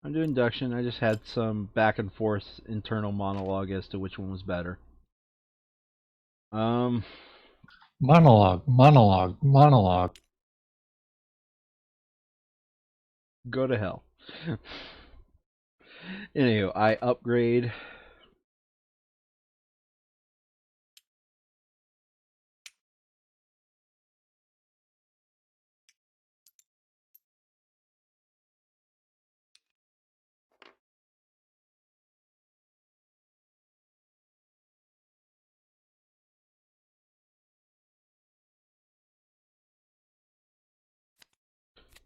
I'm doing induction. I just had some back and forth internal monologue as to which one was better. Monologue. Go to hell. Anywho, I upgrade.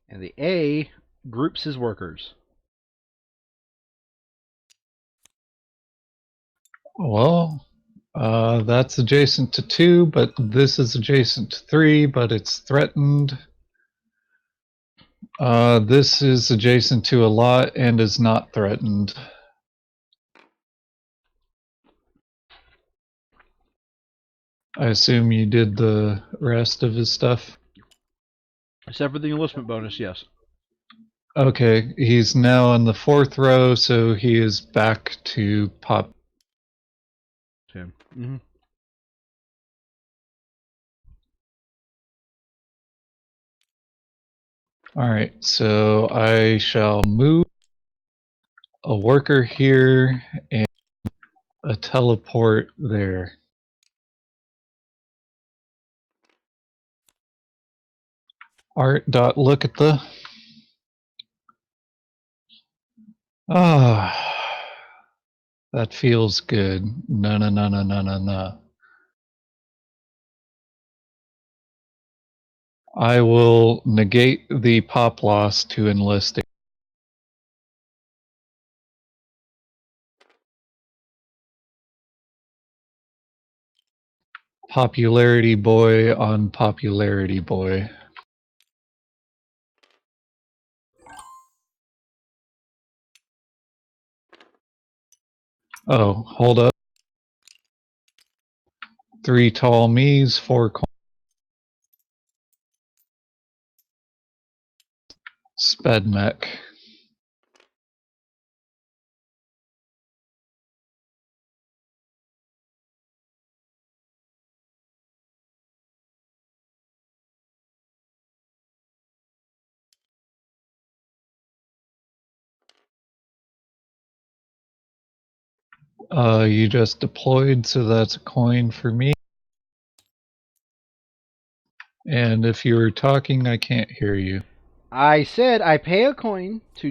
And the A groups his workers. Well, that's adjacent to 2, but this is adjacent to 3, but it's threatened. This is adjacent to a lot and is not threatened. I assume you did the rest of his stuff? Except for the enlistment bonus, yes. Okay, he's now on the 4th row, so he is back to pop. Tim. Mm-hmm. Alright, so I shall move a worker here and a teleport there. Look at the. Ah, that feels good. No. I will negate the pop loss to enlisting. Popularity boy on popularity boy. Oh, hold up. 3 tall me's, 4 Spedmech. You just deployed, so that's a coin for me. And if you were talking, I can't hear you. I said I pay a coin to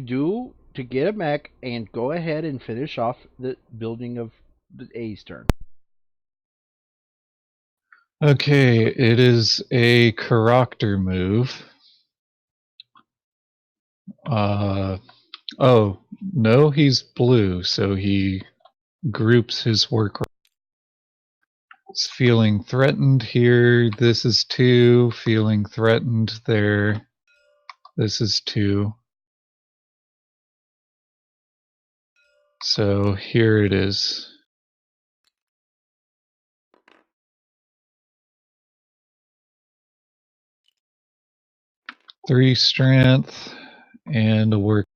get a mech and go ahead and finish off the building of the A's turn. Okay, it is a character move. Oh, no, he's blue, so he groups his work. It's feeling threatened here. This is 2. Feeling threatened there. This is 2. So here it is. Three strength and a work.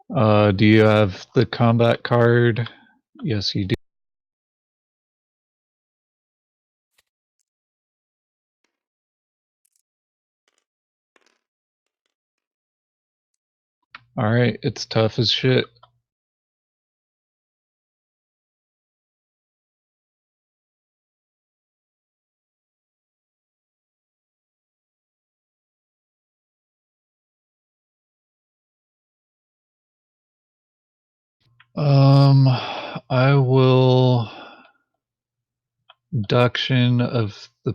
Do you have the combat card? Yes, you do. Alright, it's tough as shit. I will reduction of the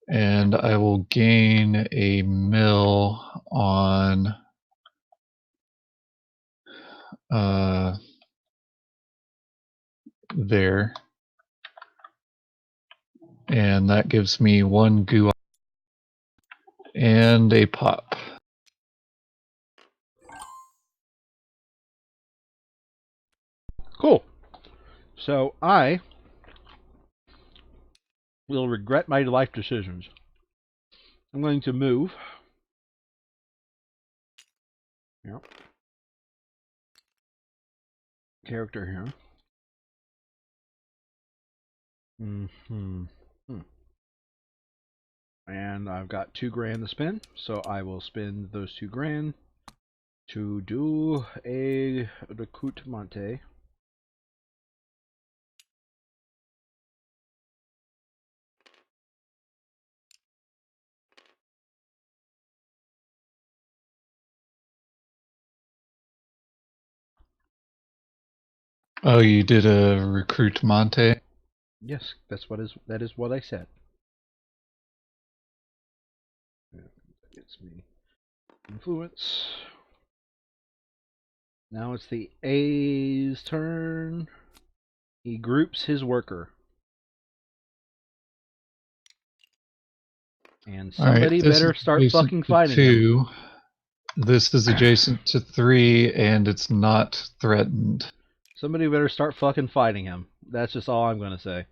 and I will gain a mill on there, and that gives me 1 goo and a pop. Cool. So I will regret my life decisions. I'm going to move. Yep. Character here. And I've got $2,000 to spend, so I will spend those $2,000 to do a recruitment. Oh, you did a recruitmente? Yes, that is what I said. That gets me influence. Now it's the A's turn. He groups his worker. And somebody better start fucking fighting him. This is adjacent to 3, and it's not threatened. Somebody better start fucking fighting him. That's just all I'm going to say.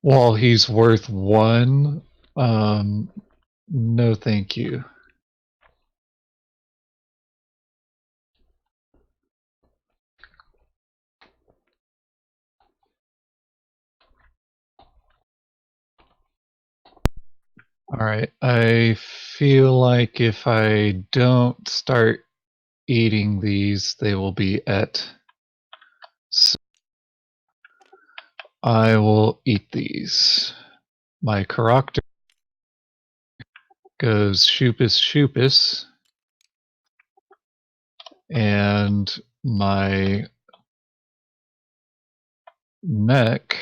While he's worth 1, no thank you. Alright, I feel like if I don't start eating these, they will be at. So I will eat these. My character goes shoopus shoopus, and my mech,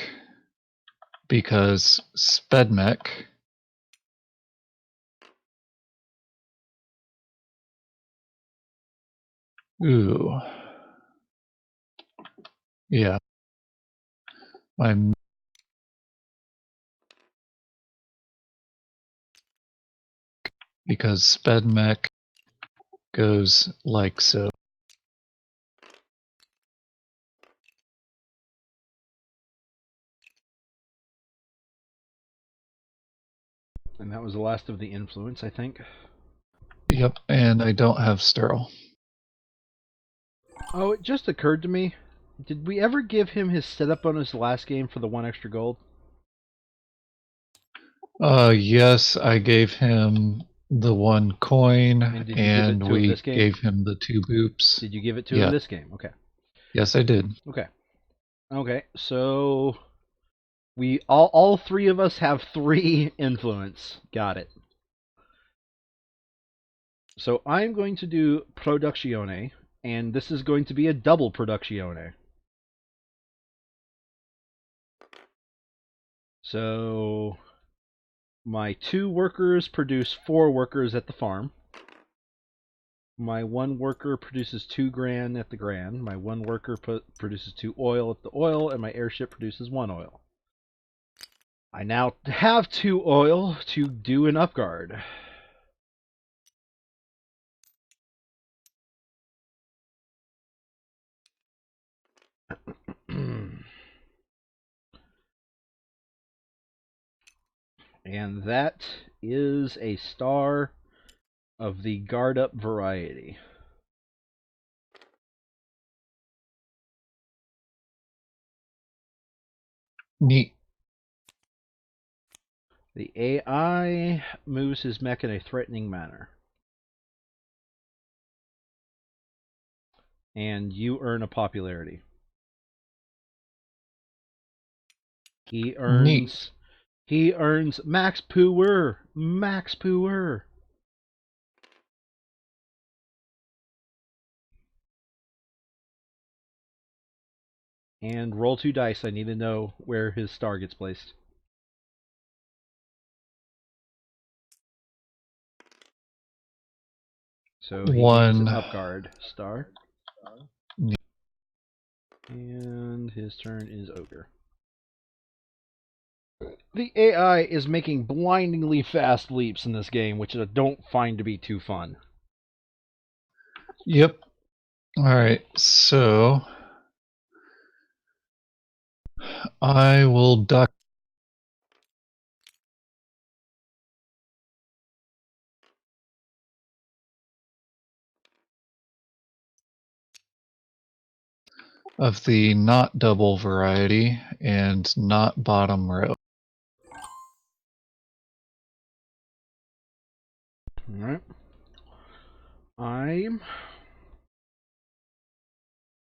because sped mech, ooh, yeah, my because sped mech goes like so. And that was the last of the influence, I think. Yep, and I don't have sterile. Oh, it just occurred to me. Did we ever give him his setup bonus last game for the 1 extra gold? Yes, I gave him the 1 coin, And did you give it and to him we this game? gave him the 2 boops. Did you give it to Yeah. him this game? Okay. Yes, I did. Okay. Okay, so we all three of us have 3 influence. Got it. So I'm going to do Productione, and this is going to be a double Productione. So my 2 workers produce 4 workers at the farm. My 1 worker produces 2 gran at the gran. My 1 worker produces 2 oil at the oil, and my airship produces 1 oil. I now have 2 oil to do an upguard. And that is a star of the guard up variety. Neat. The AI moves his mech in a threatening manner. And you earn a popularity. He earns max pooer. Max pooer. And roll 2 dice. I need to know where his star gets placed. So he gains an 1. upguard star. And his turn is ogre. The AI is making blindingly fast leaps in this game, which I don't find to be too fun. Yep. Alright, so I will duck of the not double variety and not bottom row. Alright. I'm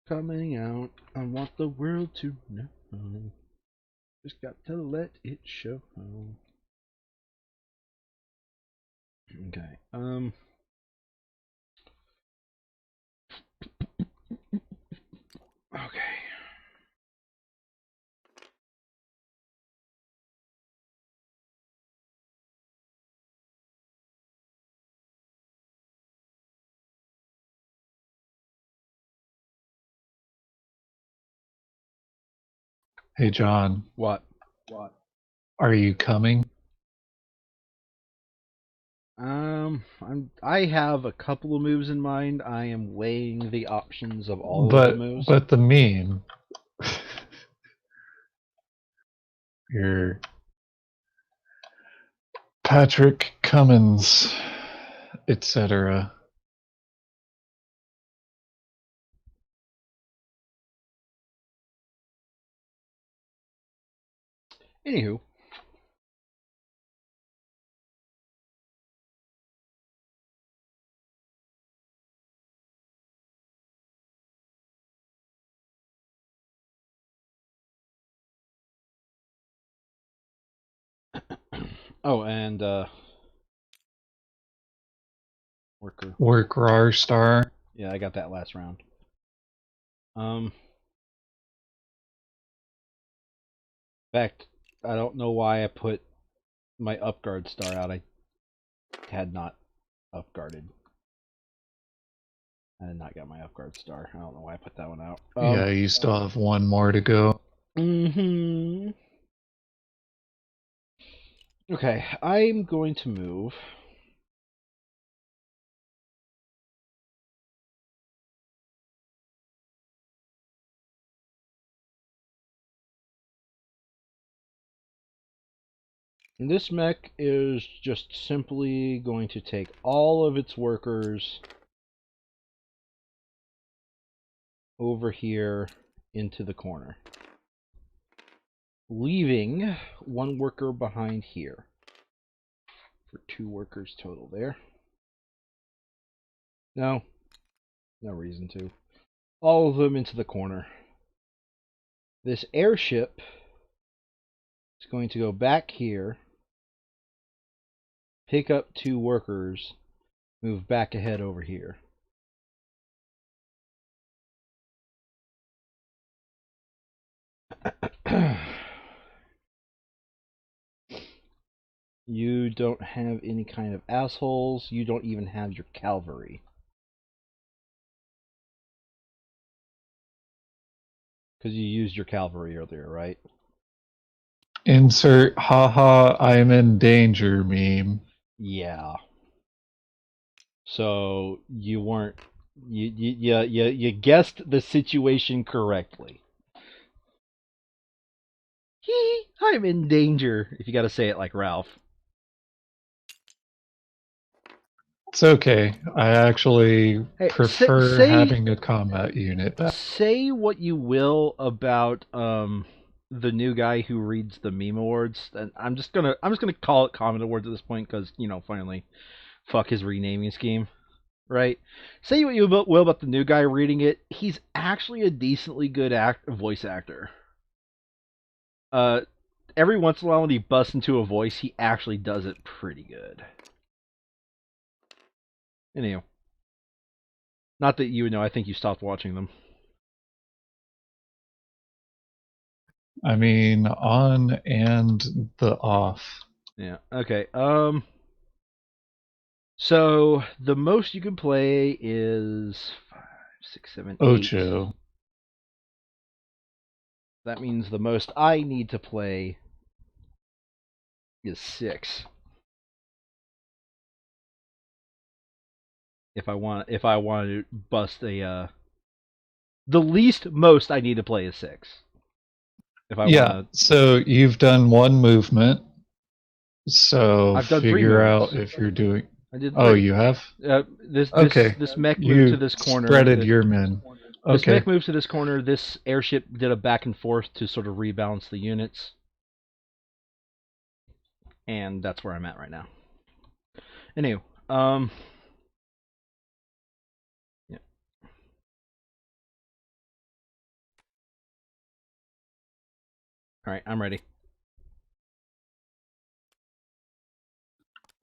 coming out. I want the world to know. Just got to let it show. Okay. Okay. Hey John, What? are you coming? I have a couple of moves in mind. I am weighing the options of all of the moves. But the meme. You're Patrick Cummins, etc. Anywho. Oh, and worker. Work RAR star. Yeah, I got that last round. In fact, I don't know why I put my upguard star out. I had not upguarded. I did not get my upguard star. I don't know why I put that one out. Yeah, you still have 1 more to go. Okay, I'm going to move. And this mech is just simply going to take all of its workers over here into the corner, leaving 1 worker behind here for 2 workers total there. No reason to. all of them into the corner. This airship is going to go back here, pick up 2 workers, move back ahead over here. You don't have any kind of assholes. You don't even have your cavalry. Because you used your cavalry earlier, right? Insert haha I'm in danger meme. Yeah. So you weren't you guessed the situation correctly. I'm in danger. If you got to say it like Ralph. It's okay. I actually Hey, prefer having a combat unit back. Say what you will about the new guy who reads the meme awards, and I'm just gonna call it comment awards at this point because finally, fuck his renaming scheme, right? Say what you will about the new guy reading it. He's actually a decently good voice actor. Every once in a while when he busts into a voice, he actually does it pretty good. Anyhow, not that you would know. I think you stopped watching them. I mean, on and the off. Yeah. Okay. So the most you can play is 5, 6, 7, 8. Ocho. That means the most I need to play is 6. If I want to bust a the least most I need to play is 6. If I want to. So you've done 1 movement. So I've done 3 figure moves. out if you're doing. I did 3. Oh, you have? This mech moved to this corner. Spreaded your men. Okay. This mech moves to this corner. This airship did a back and forth to sort of rebalance the units. And that's where I'm at right now. Anyway, yeah. All right, I'm ready.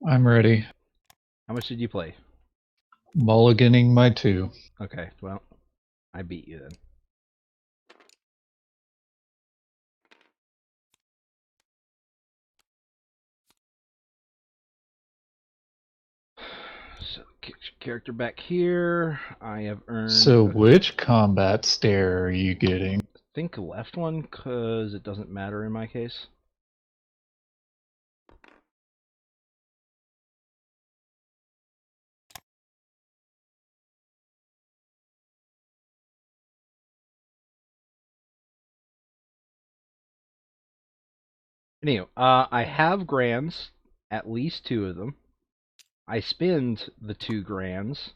I'm ready. How much did you play? Mulliganing my 2. Okay, well, I beat you then. So, character back here. I have earned. So which combat stare are you getting? I think left one, because it doesn't matter in my case. Anyway, I have grands, at least 2 of them. I spend the 2 grands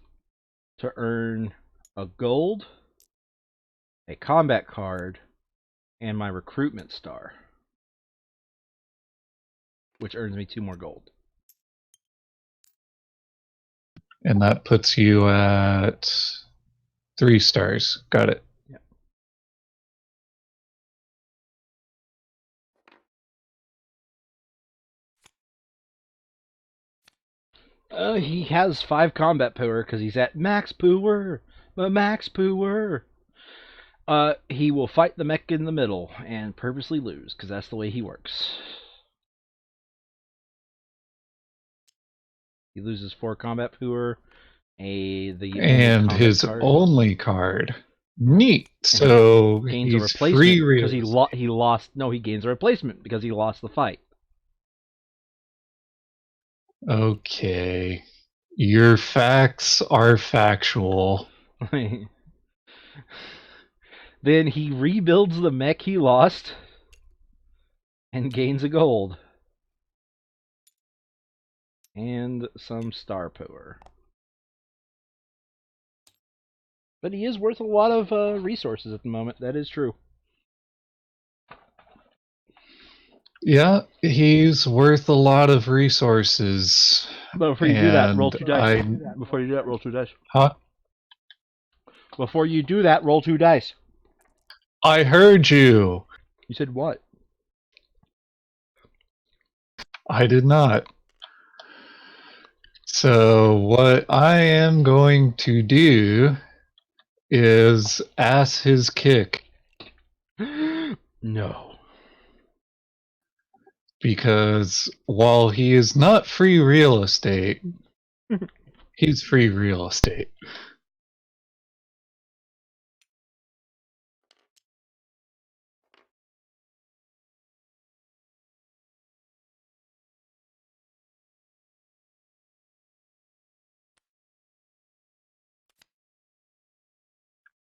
to earn a gold, a combat card, and my recruitment star, which earns me 2 more gold. And that puts you at 3 stars. Got it. He has 5 combat power because he's at max power. Max power. He will fight the mech in the middle and purposely lose because that's the way he works. He loses 4 combat power. And his card. Only card. Neat. So gains he's a replacement because he lost. No, he gains a replacement because he lost the fight. Okay. Your facts are factual. Then he rebuilds the mech he lost and gains a gold. And some star power. But he is worth a lot of resources at the moment. That is true. Yeah, he's worth a lot of resources. But before you do that, roll 2 dice. Before you do that, roll 2 dice. Huh? Before you do that, roll 2 dice. I heard you. You said what? I did not. So what I am going to do is ass his kick. No. Because while he is not free real estate, he's free real estate.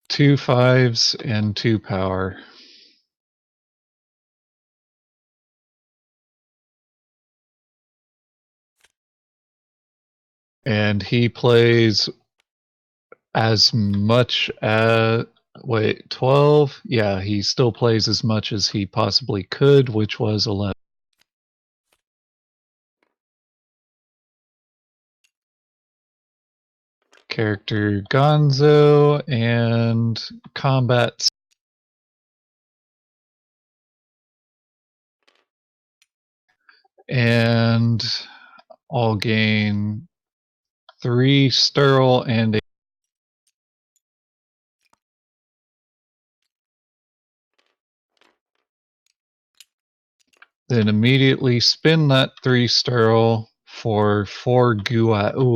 Two 5s and 2 power. And he plays as much as... Wait, 12? Yeah, he still plays as much as he possibly could, which was 11. Character Gonzo and combat. And I'll gain 3 Sterile and a... Then immediately spin that 3 Sterile for 4 Gua. Ooh.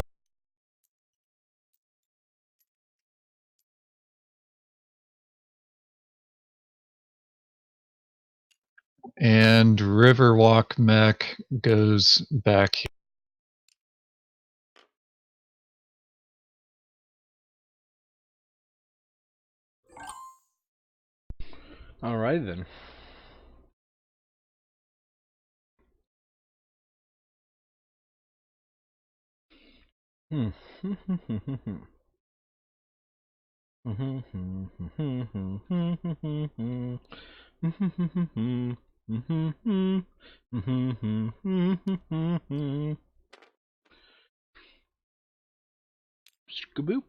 And Riverwalk Mech goes back here. Alright then. Shkaboop.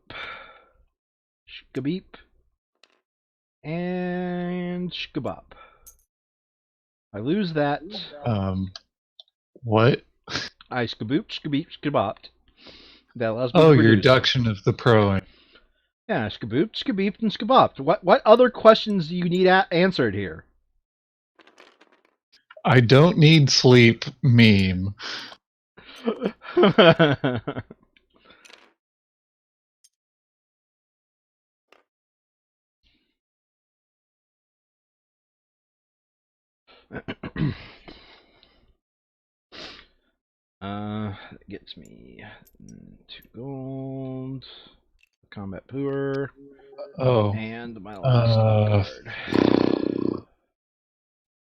Shkabeep. And shkabop. I lose that. What? I shkaboop, shkabeep, shkabopped. That allows me Oh, to your reduce. reduction of the pro. Yeah, shkaboop, shkabeeped, and shkabopped. What other questions do you need answered here? I don't need sleep meme. That gets me 2 gold, combat poor, Oh. and my last card.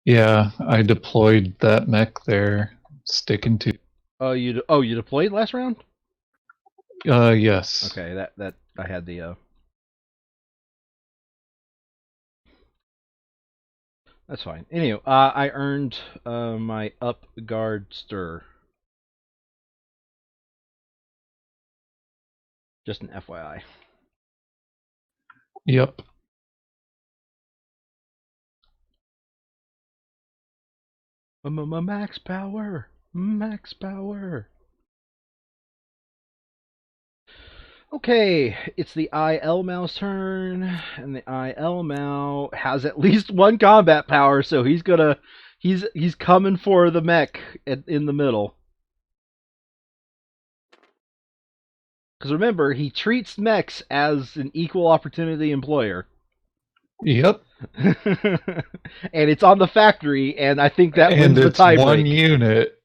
Yeah, I deployed that mech there. Sticking to. Oh, you deployed last round? Yes. Okay, that I had the. That's fine. Anyway, I earned my up guard stir. Just an FYI. Yep. Max power. Max power. Okay, it's the IL Mau's turn, and the IL Mau has at least 1 combat power, so he's coming for the mech in the middle. Because remember, he treats mechs as an equal opportunity employer. Yep. And it's on the factory, and I think that wins the tiebreak. One unit.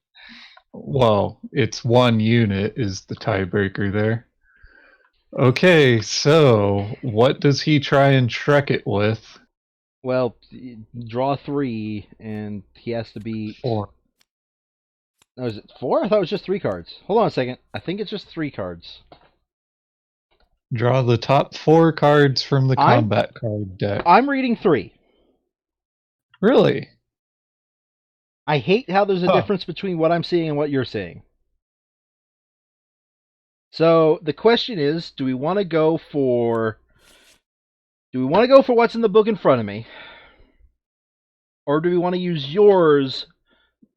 Well, it's 1 unit is the tiebreaker there. Okay, so what does he try and Shrek it with? Well, draw 3, and he has to beat 4. Oh, is it 4? I thought it was just 3 cards. Hold on a second. I think it's just 3 cards. Draw the top 4 cards from the combat card deck. I'm reading 3. Really? I hate how there's a difference between what I'm seeing and what you're seeing. So the question is, do we want to go for Do we want to go for what's in the book in front of me? Or do we want to use yours,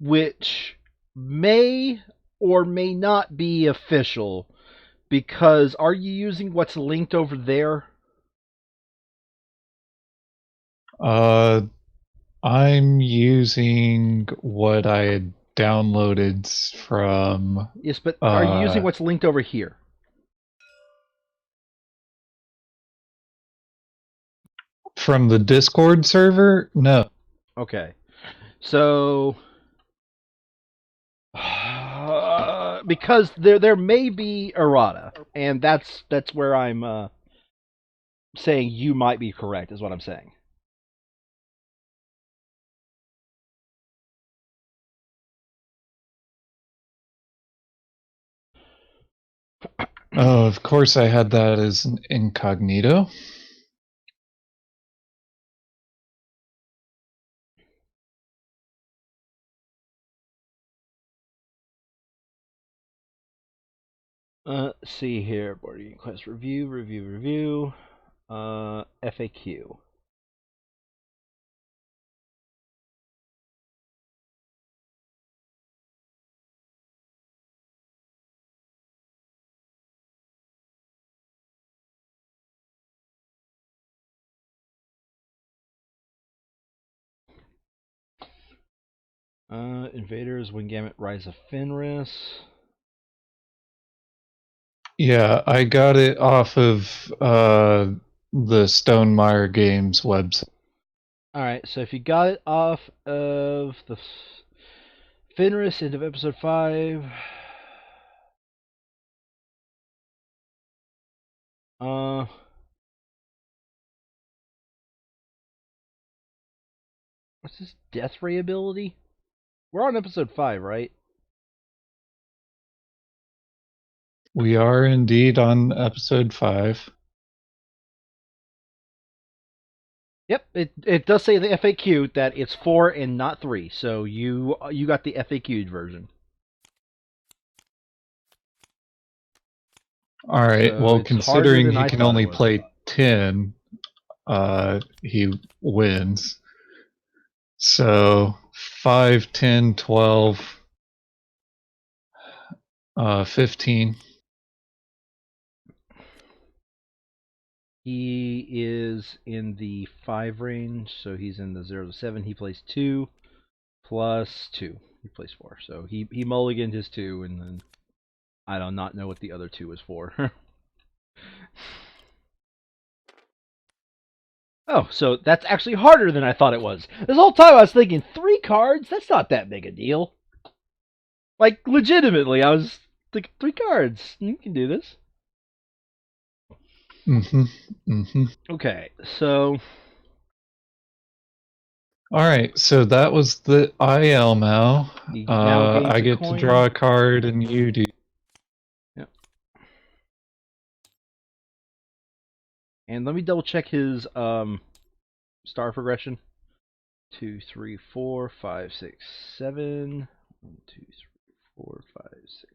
which may or may not be official? Because are you using what's linked over there? I'm using what I had downloaded from. Yes, but are you using what's linked over here? From the Discord server? No. Okay. So because there may be errata, and that's where I'm saying you might be correct, is what I'm saying. Oh, of course I had that as an incognito. Let's see here. Boarding quest review. FAQ. Invaders, Wingambit, Rise of Fenris. Yeah, I got it off of the Stonemeyer Games website. Alright, so if you got it off of the Fenris end of episode 5. What's this death ray ability? We're on episode 5, right? We are indeed on episode 5. Yep, it does say the FAQ that it's 4 and not 3, so you got the FAQ'd version. All right. So Well, it's harder considering than he I can thought it only was. play 10, he wins. So 5, 10, 12, 15. He is in the 5 range, so he's in the 0 to 7. He plays 2 plus 2. He plays 4. So he mulliganed his 2, and then I do not know what the other 2 is for. Oh, so that's actually harder than I thought it was. This whole time I was thinking 3 cards? That's not that big a deal. Like, legitimately, I was thinking 3 cards. You can do this. Okay, so All right, so that was the IL now. he now gains I a get to coin. draw a card, and you do. Yep. And let me double check his star progression. 2, 3, 4, 5, 6, 7. 1, 2, 3, 4, 5, 6.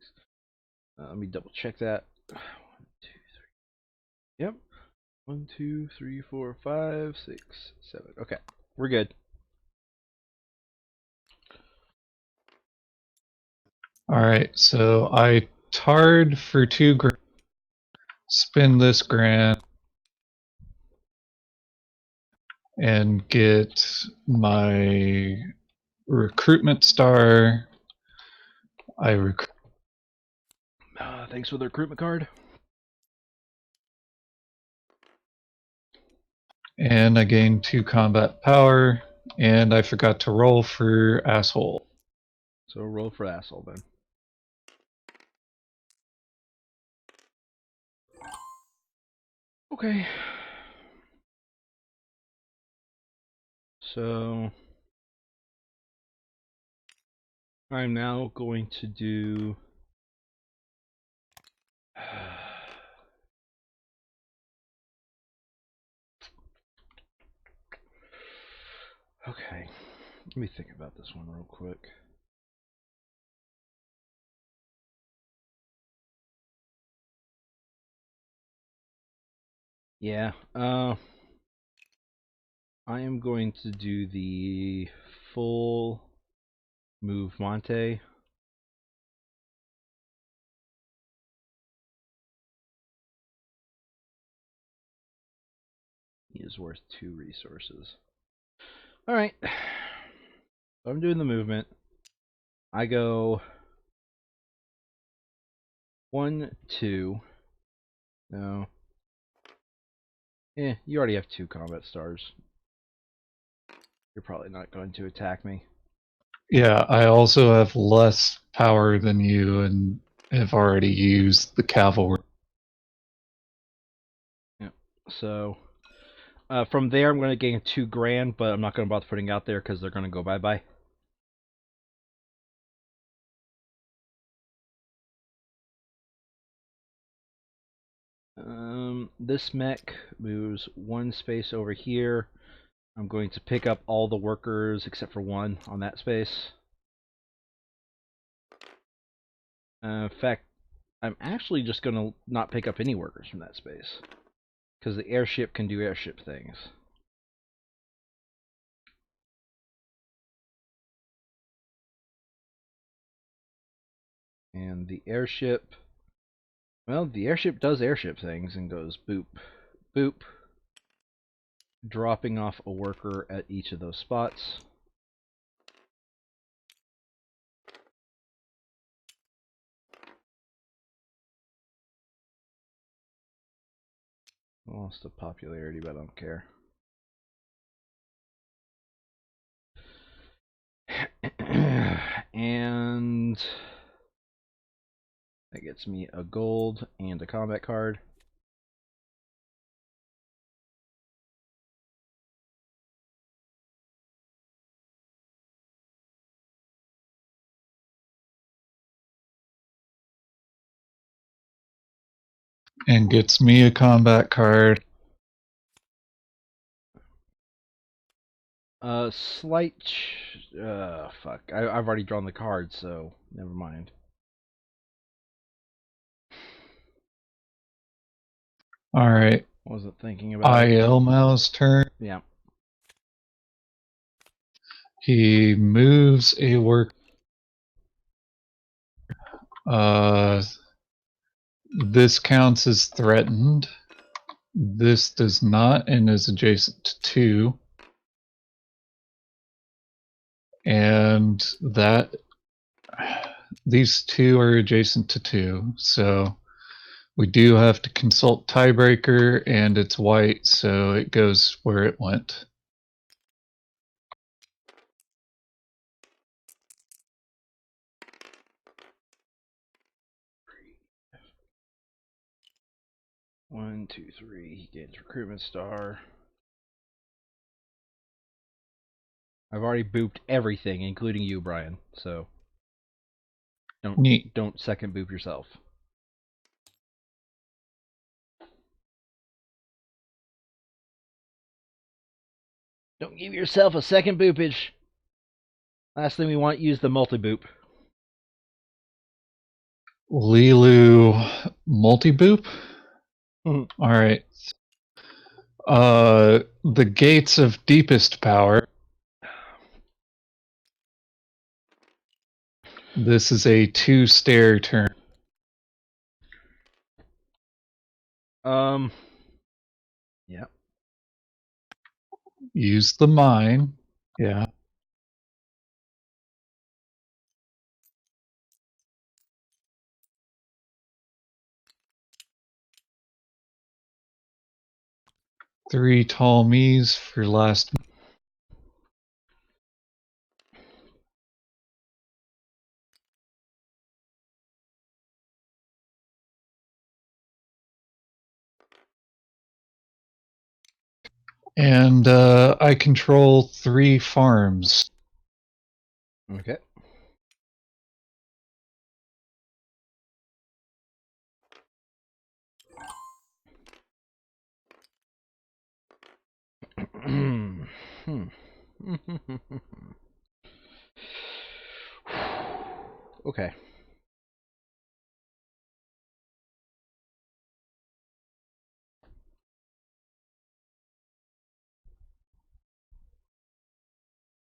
Let me double check that. 1, 2, 3. Yep. 1, 2, 3, 4, 5, 6, 7. Okay, we're good. All right, so I tarred for 2 grand. Spin this grand and get my recruitment star. I recruit. Thanks for the recruitment card. And I gain 2 combat power, and I forgot to roll for asshole. So roll for asshole then. Okay. So I'm now going to do okay. Let me think about this one real quick. Yeah. I am going to do the full move Monte. He is worth 2 resources. Alright. So I'm doing the movement. I go 1, 2. No. You already have 2 combat stars. You're probably not going to attack me. Yeah, I also have less power than you and have already used the cavalry. Yeah. So from there, I'm going to gain 2 grand, but I'm not going to bother putting out there because they're going to go bye-bye. This mech moves 1 space over here. I'm going to pick up all the workers except for 1 on that space. In fact, I'm actually just going to not pick up any workers from that space because the airship can do airship things. And the airship, well, the airship does airship things and goes boop, boop, dropping off a worker at each of those spots. Lost the popularity, but I don't care. And that gets me a gold and a combat card. And gets me a combat card. Slight. Fuck. I've already drawn the card, so never mind. Alright. Wasn't thinking about it. Ilmau's turn. Yeah. He moves a work. This counts as threatened. This does not and is adjacent to 2. And that these 2 are adjacent to 2. So we do have to consult tiebreaker, and it's white, so it goes where it went. One, two, three. He gains recruitment star. I've already booped everything, including you, Brian. So don't second boop yourself. Don't give yourself a second boopage. Last thing we want, use the multi-boop. Lilu multi-boop? Mm-hmm. Alright. The gates of deepest power. This is a 2-stair turn. Yeah. Use the mine. Yeah. Three tall me's for last. And I control 3 farms. Okay. Okay.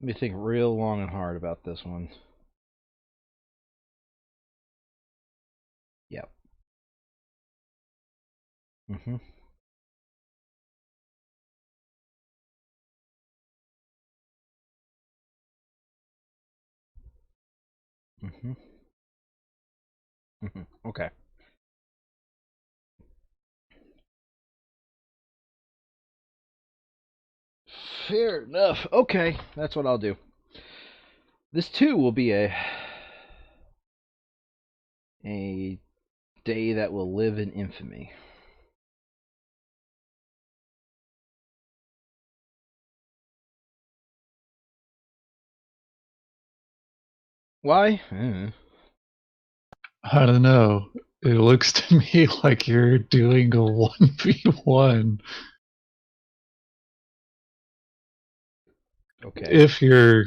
Let me think real long and hard about this one. Yep. Mm-hmm. Mm-hmm. Mm-hmm. Okay. Fair enough. Okay, that's what I'll do. This too will be a day that will live in infamy. Why? I don't know. It looks to me like you're doing a 1v1. Okay. If you're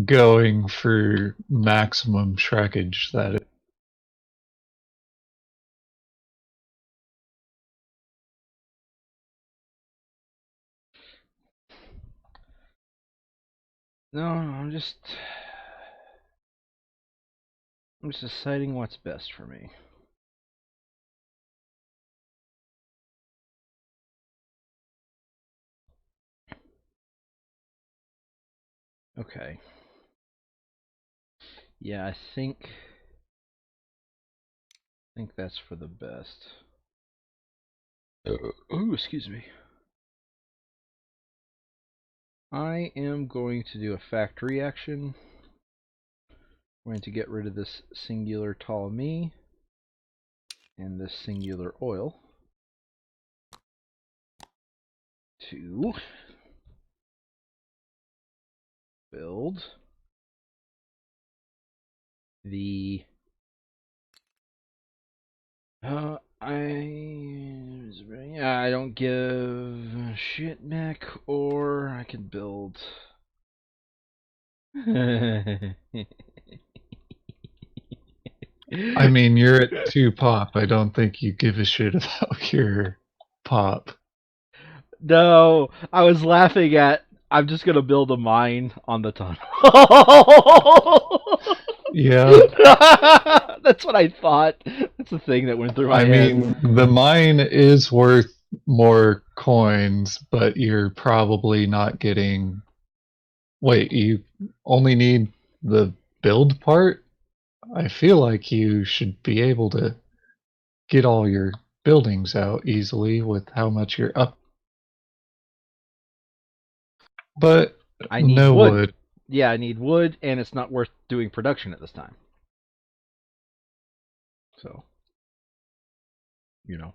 going for maximum shrekage, that is. No, I'm just deciding what's best for me. Okay. Yeah, I think that's for the best. Ooh, excuse me. I am going to do a factory action. I'm going to get rid of this singular tall me and this singular oil. 2. Build the I don't give a shit mech, or I can build. I mean, you're at 2 pop. I don't think you give a shit about your pop. No, I was laughing at. I'm just gonna build a mine on the tunnel. Yeah. That's what I thought. That's the thing that went through my I head. mean, the mine is worth more coins, but you're probably not getting. Wait, you only need the build part? I feel like you should be able to get all your buildings out easily with how much you're up. But I need no wood. wood. Yeah, I need wood, and it's not worth doing production at this time. So,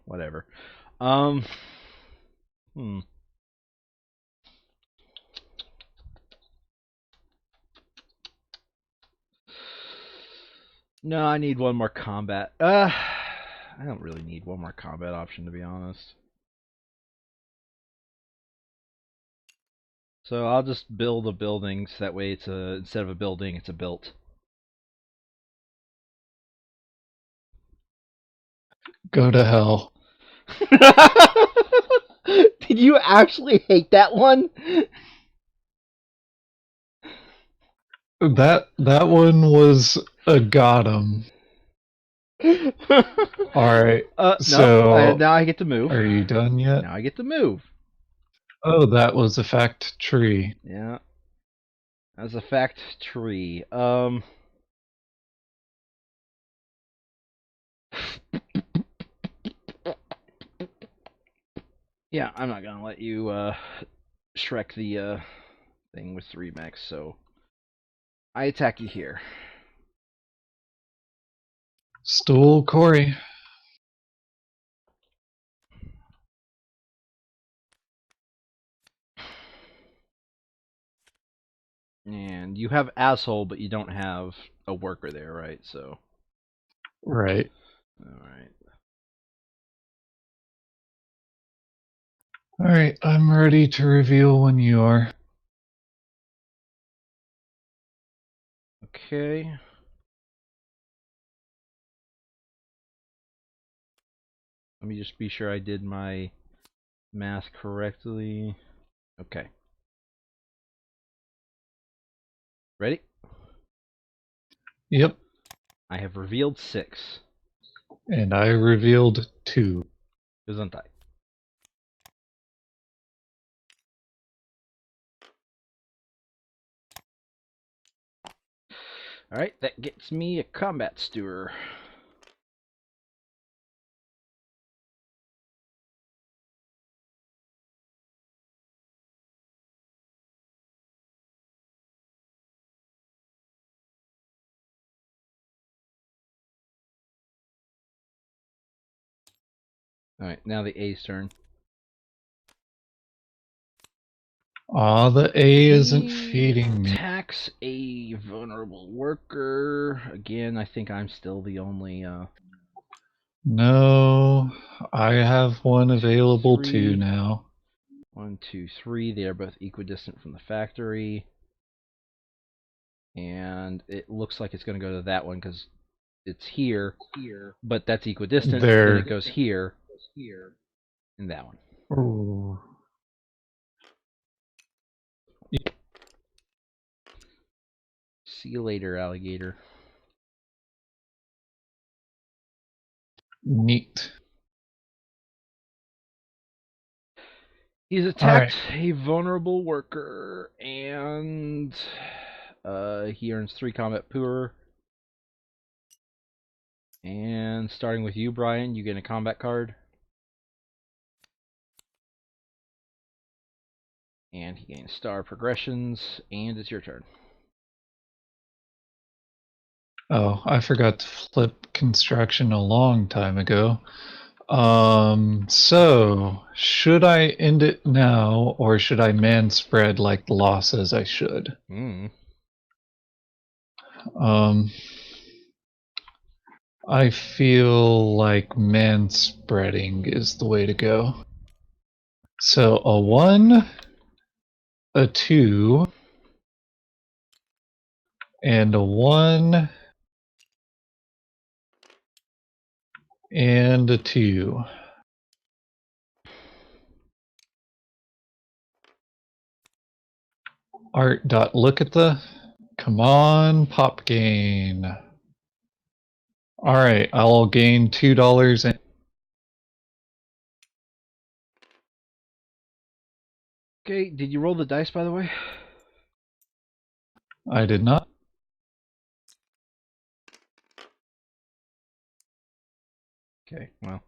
whatever. Um, hmm. No, I need one more combat. I don't really need one more combat option, to be honest. So I'll just build a building, so that way it's instead of a building, it's a built. Go to hell. Did you actually hate that one? That one was a got 'em. Alright, No. so Now I get to move. are you done yet? Now I get to move. Oh, that was a fact tree. Yeah. That's a fact tree. Yeah, I'm not gonna let you Shrek the thing with 3 mechs, so I attack you here. Stool Corey. And you have asshole, but you don't have a worker there, right? So, Right. all right. Alright, I'm ready to reveal when you are. Okay. Let me just be sure I did my math correctly. Okay. Ready? Yep. I have revealed 6. And I revealed 2. Gesundheit. Alright, that gets me a combat stewer. Alright, now the A's turn. Aw, the A isn't feeding me. Attacks a vulnerable worker. Again, I think I'm still the only... No, I have one available 3. too now. 1, 2, 3. They are both equidistant from the factory. And it looks like it's going to go to that one because it's here, but that's equidistant. There. Then it goes here, and that one. Ooh. See you later, alligator. Neat. He's attacked a vulnerable worker, and he earns 3 combat poor. And starting with you, Brian, you get a combat card. And he gains star progressions, and it's your turn. Oh, I forgot to flip construction a long time ago. So should I end it now, or should I man spread like the law says I should? I feel like man spreading is the way to go. So a 1, a 2, and a 1, and a 2. Look at the... Come on, pop gain. Alright, I'll gain $2 and... Okay, did you roll the dice, by the way? I did not. Okay, well.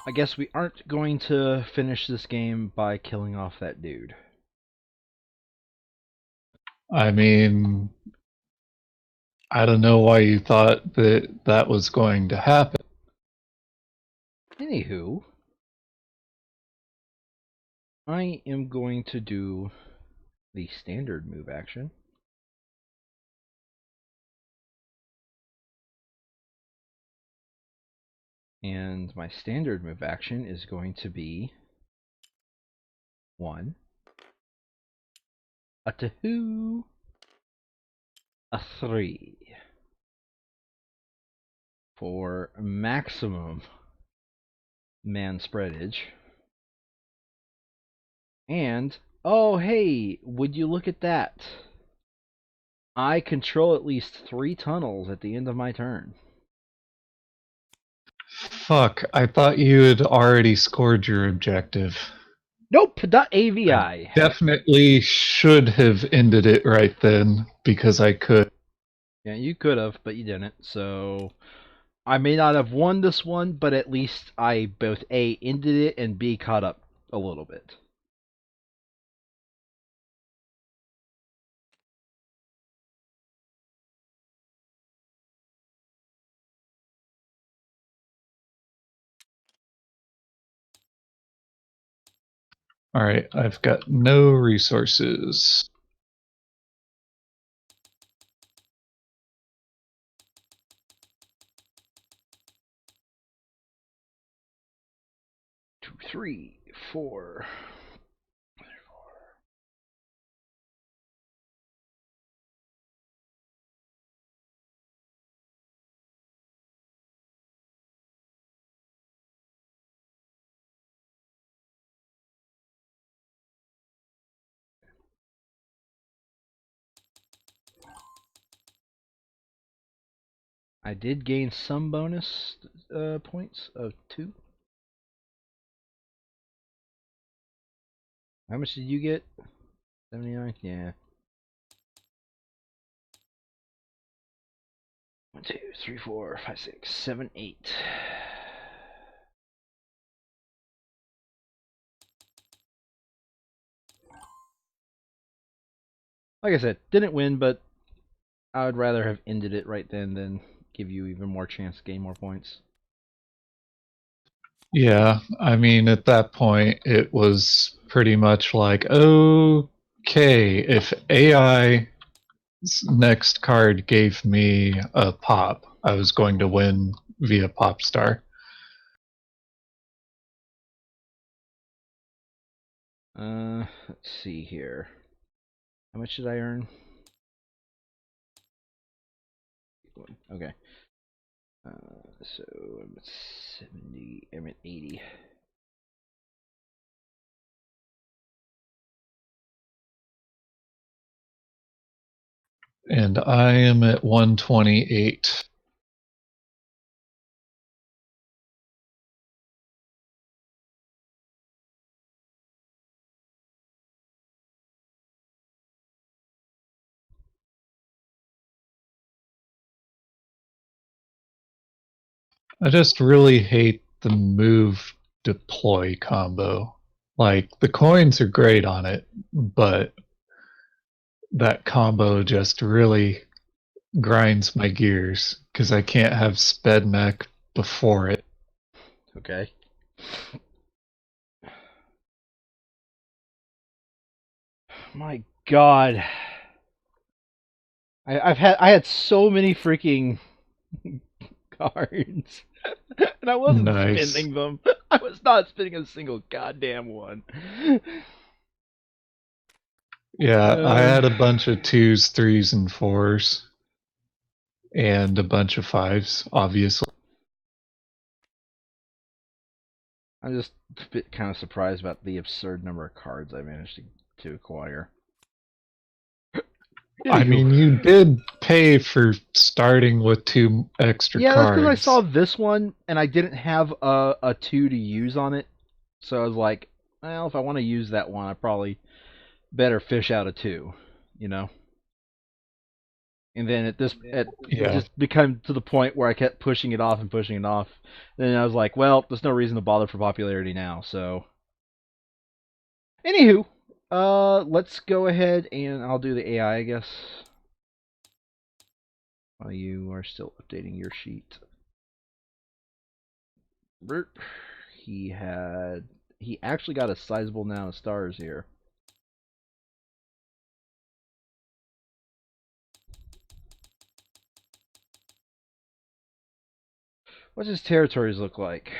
I guess we aren't going to finish this game by killing off that dude. I mean, I don't know why you thought that that was going to happen. Anywho, I am going to do the standard move action. And my standard move action is going to be 1, a 2, a 3 for maximum man spreadage. And, oh hey, would you look at that? I control at least 3 tunnels at the end of my turn. Fuck, I thought you had already scored your objective. Nope, .avi. I definitely should have ended it right then, because I could. Yeah, you could have, but you didn't, so... I may not have won this one, but at least I both A, ended it, and B, caught up a little bit. Alright, I've got no resources. Two, 3, 4... I did gain some bonus points of 2. How much did you get? 79? Yeah. 1, 2, 3, 4, 5, 6, 7, 8. Like I said, didn't win, but I would rather have ended it right then than give you even more chance to gain more points. Yeah, I mean, at that point, it was pretty much like, okay, if AI's next card gave me a pop, I was going to win via pop star. Let's see here. How much did I earn? Okay. So I'm at 70. I'm at 80. And I am at 128. I just really hate the move deploy combo. Like, the coins are great on it, but that combo just really grinds my gears because I can't have sped mech before it. Okay. My God. I had so many freaking cards. And I wasn't Nice. spending them. I was not spending a single goddamn one. Yeah, I had a bunch of 2s, 3s, and 4s, and a bunch of 5s, obviously. I'm just a bit kind of surprised about the absurd number of cards I managed to acquire. I Anywho. mean, you did pay for starting with 2 extra Yeah, that's because I saw cards. this one and I didn't have a 2 to use on it. So I was like, well, if I want to use that one, I probably better fish out a 2, you know? And then it Yeah. just became to the point where I kept pushing it off and pushing it off. Then I was like, well, there's no reason to bother for popularity now. So, anywho, let's go ahead and I'll do the AI, I guess, while you are still updating your sheet. He actually got a sizable amount of stars here. What's his territories look like?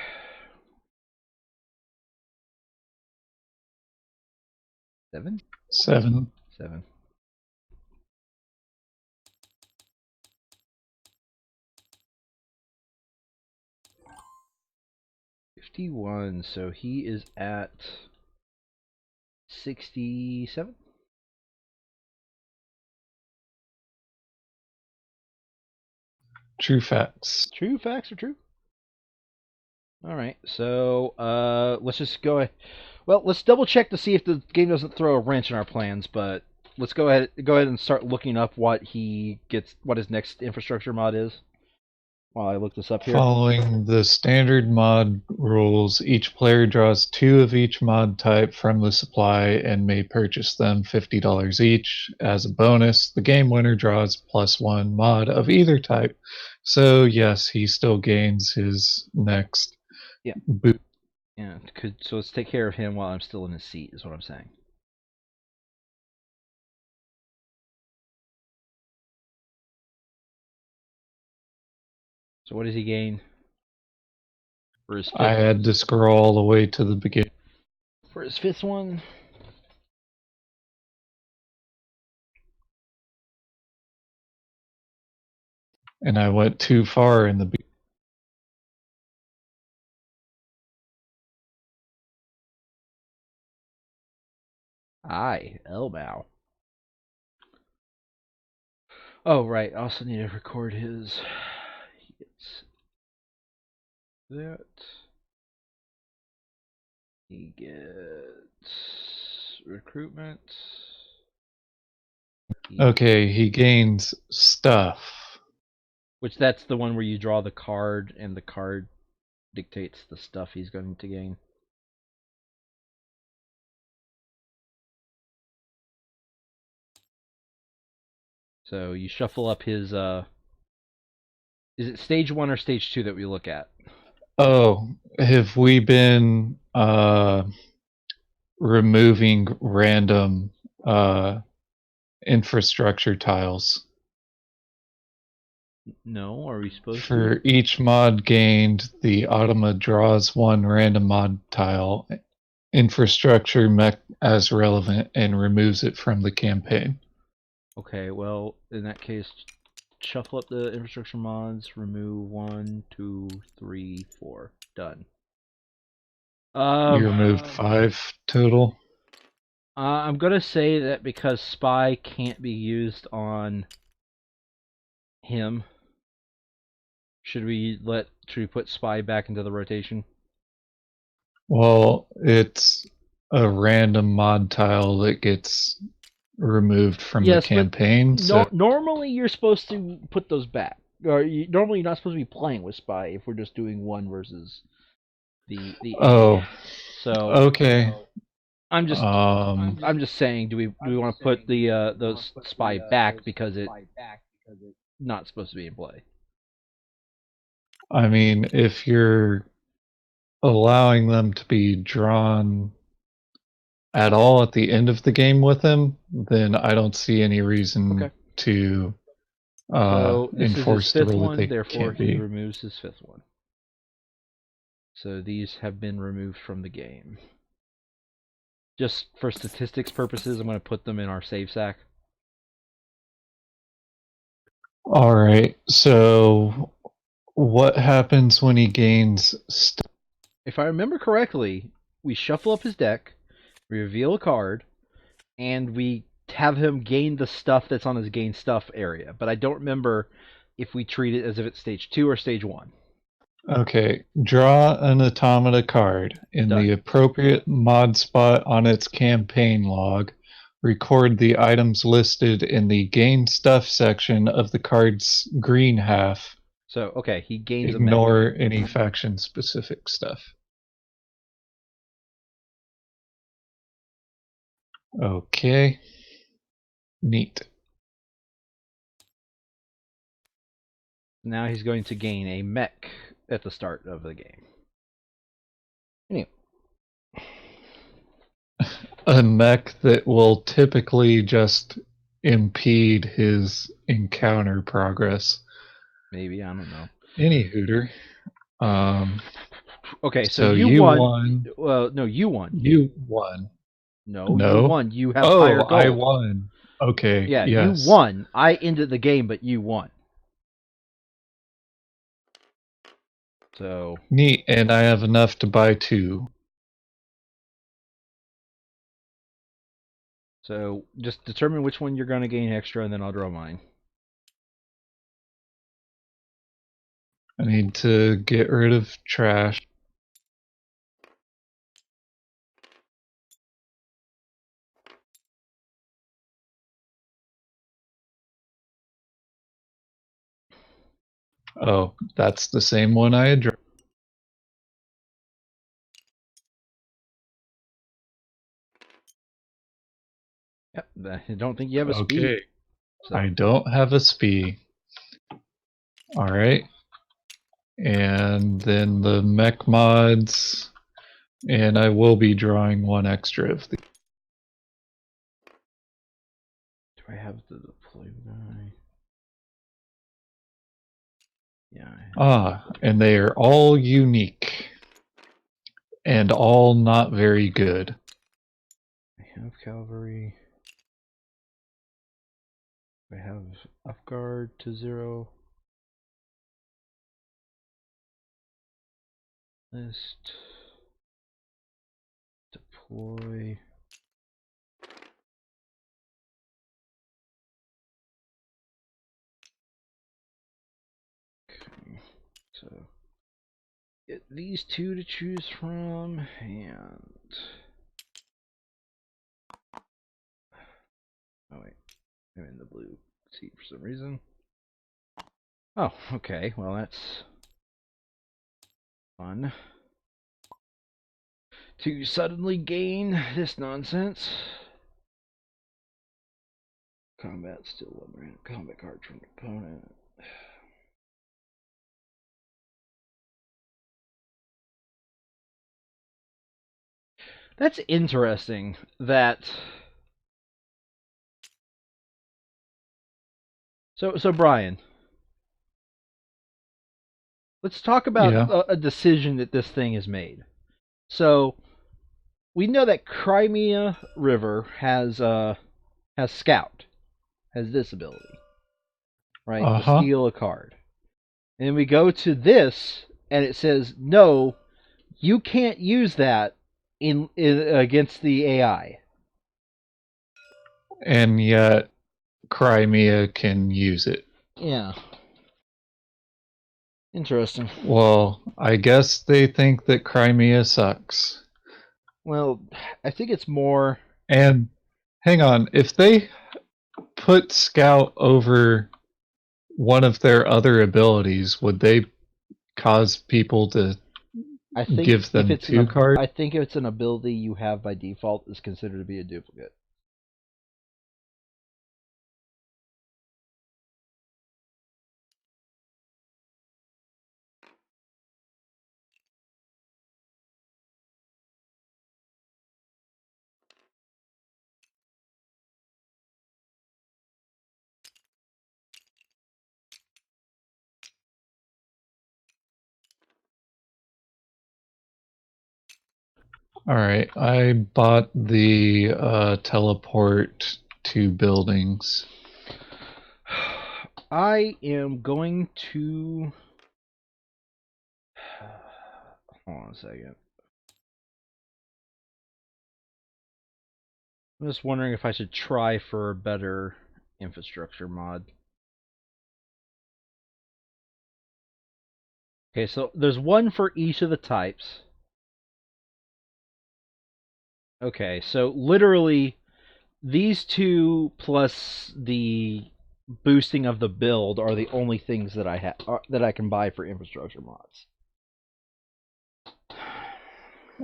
7? 7. 7. 51. So he is at 67. True facts. True facts are true. All right, so let's just go ahead. Well, let's double check to see if the game doesn't throw a wrench in our plans. But let's go ahead and start looking up what his next infrastructure mod is. While I look this up here. Following the standard mod rules, each player draws 2 of each mod type from the supply and may purchase them $50 each. As a bonus, the game winner draws +1 mod of either type. So, yes, he still gains his next Yeah. boot. Yeah. So let's take care of him while I'm still in his seat. Is what I'm saying. So what does he gain for his I fifth? had to scroll all the way to the beginning. For his fifth one. And I went too far in the beginning. Elbow. Oh right. I also need to record his gets that. He gets recruitment. Okay, he gains stuff. Which that's the one where you draw the card and the card dictates the stuff he's going to gain. So you shuffle up his is it stage 1 or stage 2 that we look at? Oh, have we been removing random infrastructure tiles? No, are we supposed to? For each mod gained, the automa draws one random mod tile, infrastructure mech as relevant, and removes it from the campaign. Okay, well, in that case, shuffle up the infrastructure mods, remove 1, 2, 3, 4. Done. You removed 5 total. I'm gonna say that because spy can't be used on him. Should we put spy back into the rotation? Well, it's a random mod tile that gets removed from the Yes, but campaign. So, normally you're supposed to put those back. Or normally you're not supposed to be playing with spy if we're just doing one versus the oh, So okay. I'm just Um, I'm just saying, do we want to put the those spy back because it's not supposed to be in play? I mean, if you're allowing them to be drawn at all at the end of the game with him, then I don't see any reason Okay. to So this is his enforce the fifth rule that one, they therefore can't he be. removes his fifth one. So these have been removed from the game. Just for statistics purposes, I'm going to put them in our save sack. All right. So, what happens when he gains stuff? If I remember correctly, we shuffle up his deck, we reveal a card, and we have him gain the stuff that's on his gain stuff area. But I don't remember if we treat it as if it's stage 2 or stage 1. Okay, draw an automata card in the Done. appropriate mod spot on its campaign log. Record the items listed in the gain stuff section of the card's green half. So, okay, he gains a mech. Ignore any faction specific stuff. Okay. Neat. Now he's going to gain a mech at the start of the game. Anyway. A mech that will typically just impede his encounter progress. Maybe, I don't know. Any hooter. Okay, so So you you won. won. Well, no, you won. You won. No, you No. won. You have higher Oh, I gold. won. Okay, Yeah, you yes. won. I ended the game, but you won. So, Neat, and I have enough to buy 2. just determine which one you're going to gain extra, and then I'll draw mine. I need to get rid of trash. Oh, that's the same one I had drawn. Yep, I don't think you have a speed. Okay, So. I don't have a SPI. Alright. And then the mech mods, and I will be drawing one extra of the. Do I have the deploy guy? Yeah. And they are all unique. And all not very good. I have cavalry. I have up guard to 0. List. Deploy. Okay. So get these two to choose from, and oh wait, I'm in the blue seat for some reason. Oh, okay. Well, that's fun. To suddenly gain this nonsense. Combat still one random combat card from an opponent. That's interesting that. So Brian, let's talk about Yeah. a decision that this thing has made. So we know that Crimea River has Scout, has this ability, right? To Uh-huh. steal a card. And then we go to this, and it says, no, you can't use that in against the AI. And yet Crimea can use it. Yeah. Interesting. Well, I guess they think that Crimea sucks. Well, I think it's more. And hang on, if they put Scout over one of their other abilities, would they cause people to I think give them two cards? I think if it's an ability you have by default, is considered to be a duplicate. All right, I bought the teleport to buildings. I am going to. Hold on a second. I'm just wondering if I should try for a better infrastructure mod. Okay, so there's one for each of the types. Okay, so literally these two plus the boosting of the build are the only things that I have that I can buy for infrastructure mods.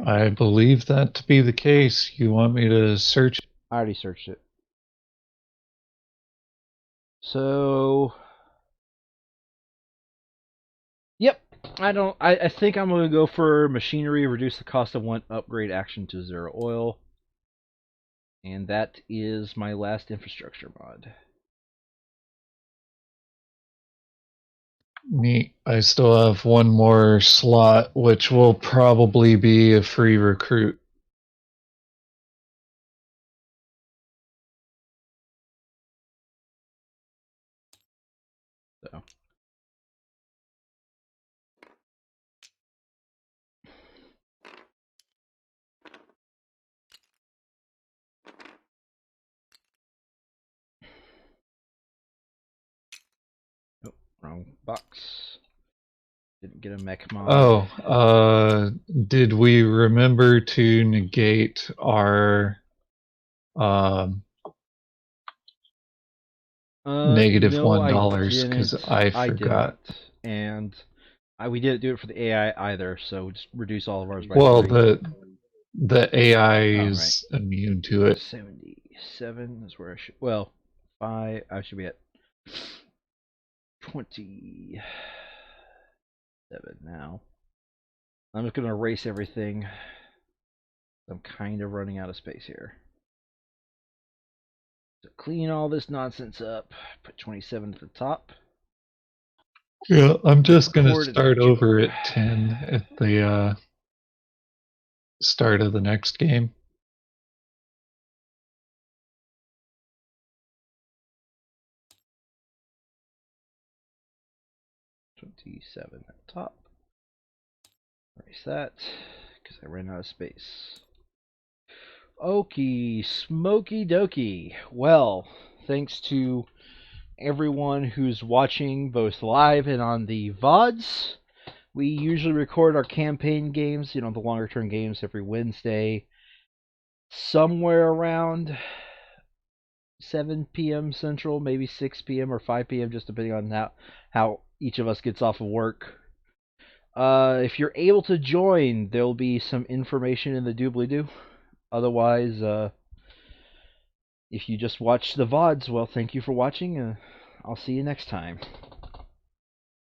I believe that to be the case. You want me to search? I already searched it. So, yep. I think I'm gonna go for machinery. Reduce the cost of one upgrade action to 0 oil, and that is my last infrastructure mod. Neat. I still have one more slot, which will probably be a free recruit. So. Oh, wrong box. Didn't get a mech mod. Oh, did we remember to negate our negative No, $1 because I I forgot. didn't, and we didn't do it for the AI either. So just reduce all of ours by Well, 3. the AI Oh, is immune to it. 77 is where I should. Well, 5. I should be at 27 now. I'm just gonna erase everything. I'm kind of running out of space here. So clean all this nonsense up. Put 27 at the top. Yeah, I'm just gonna Record start adventure. over at 10 at the start of the next game. $27 at the top. Erase that because I ran out of space. Okie smoky dokie. Well, thanks to everyone who's watching both live and on the VODs. We usually record our campaign games, the longer term games, every Wednesday, somewhere around 7 p.m. Central, maybe 6 p.m. or 5 p.m., just depending on how each of us gets off of work. If you're able to join, there'll be some information in the doobly-doo. Otherwise, if you just watch the VODs, well, thank you for watching. I'll see you next time.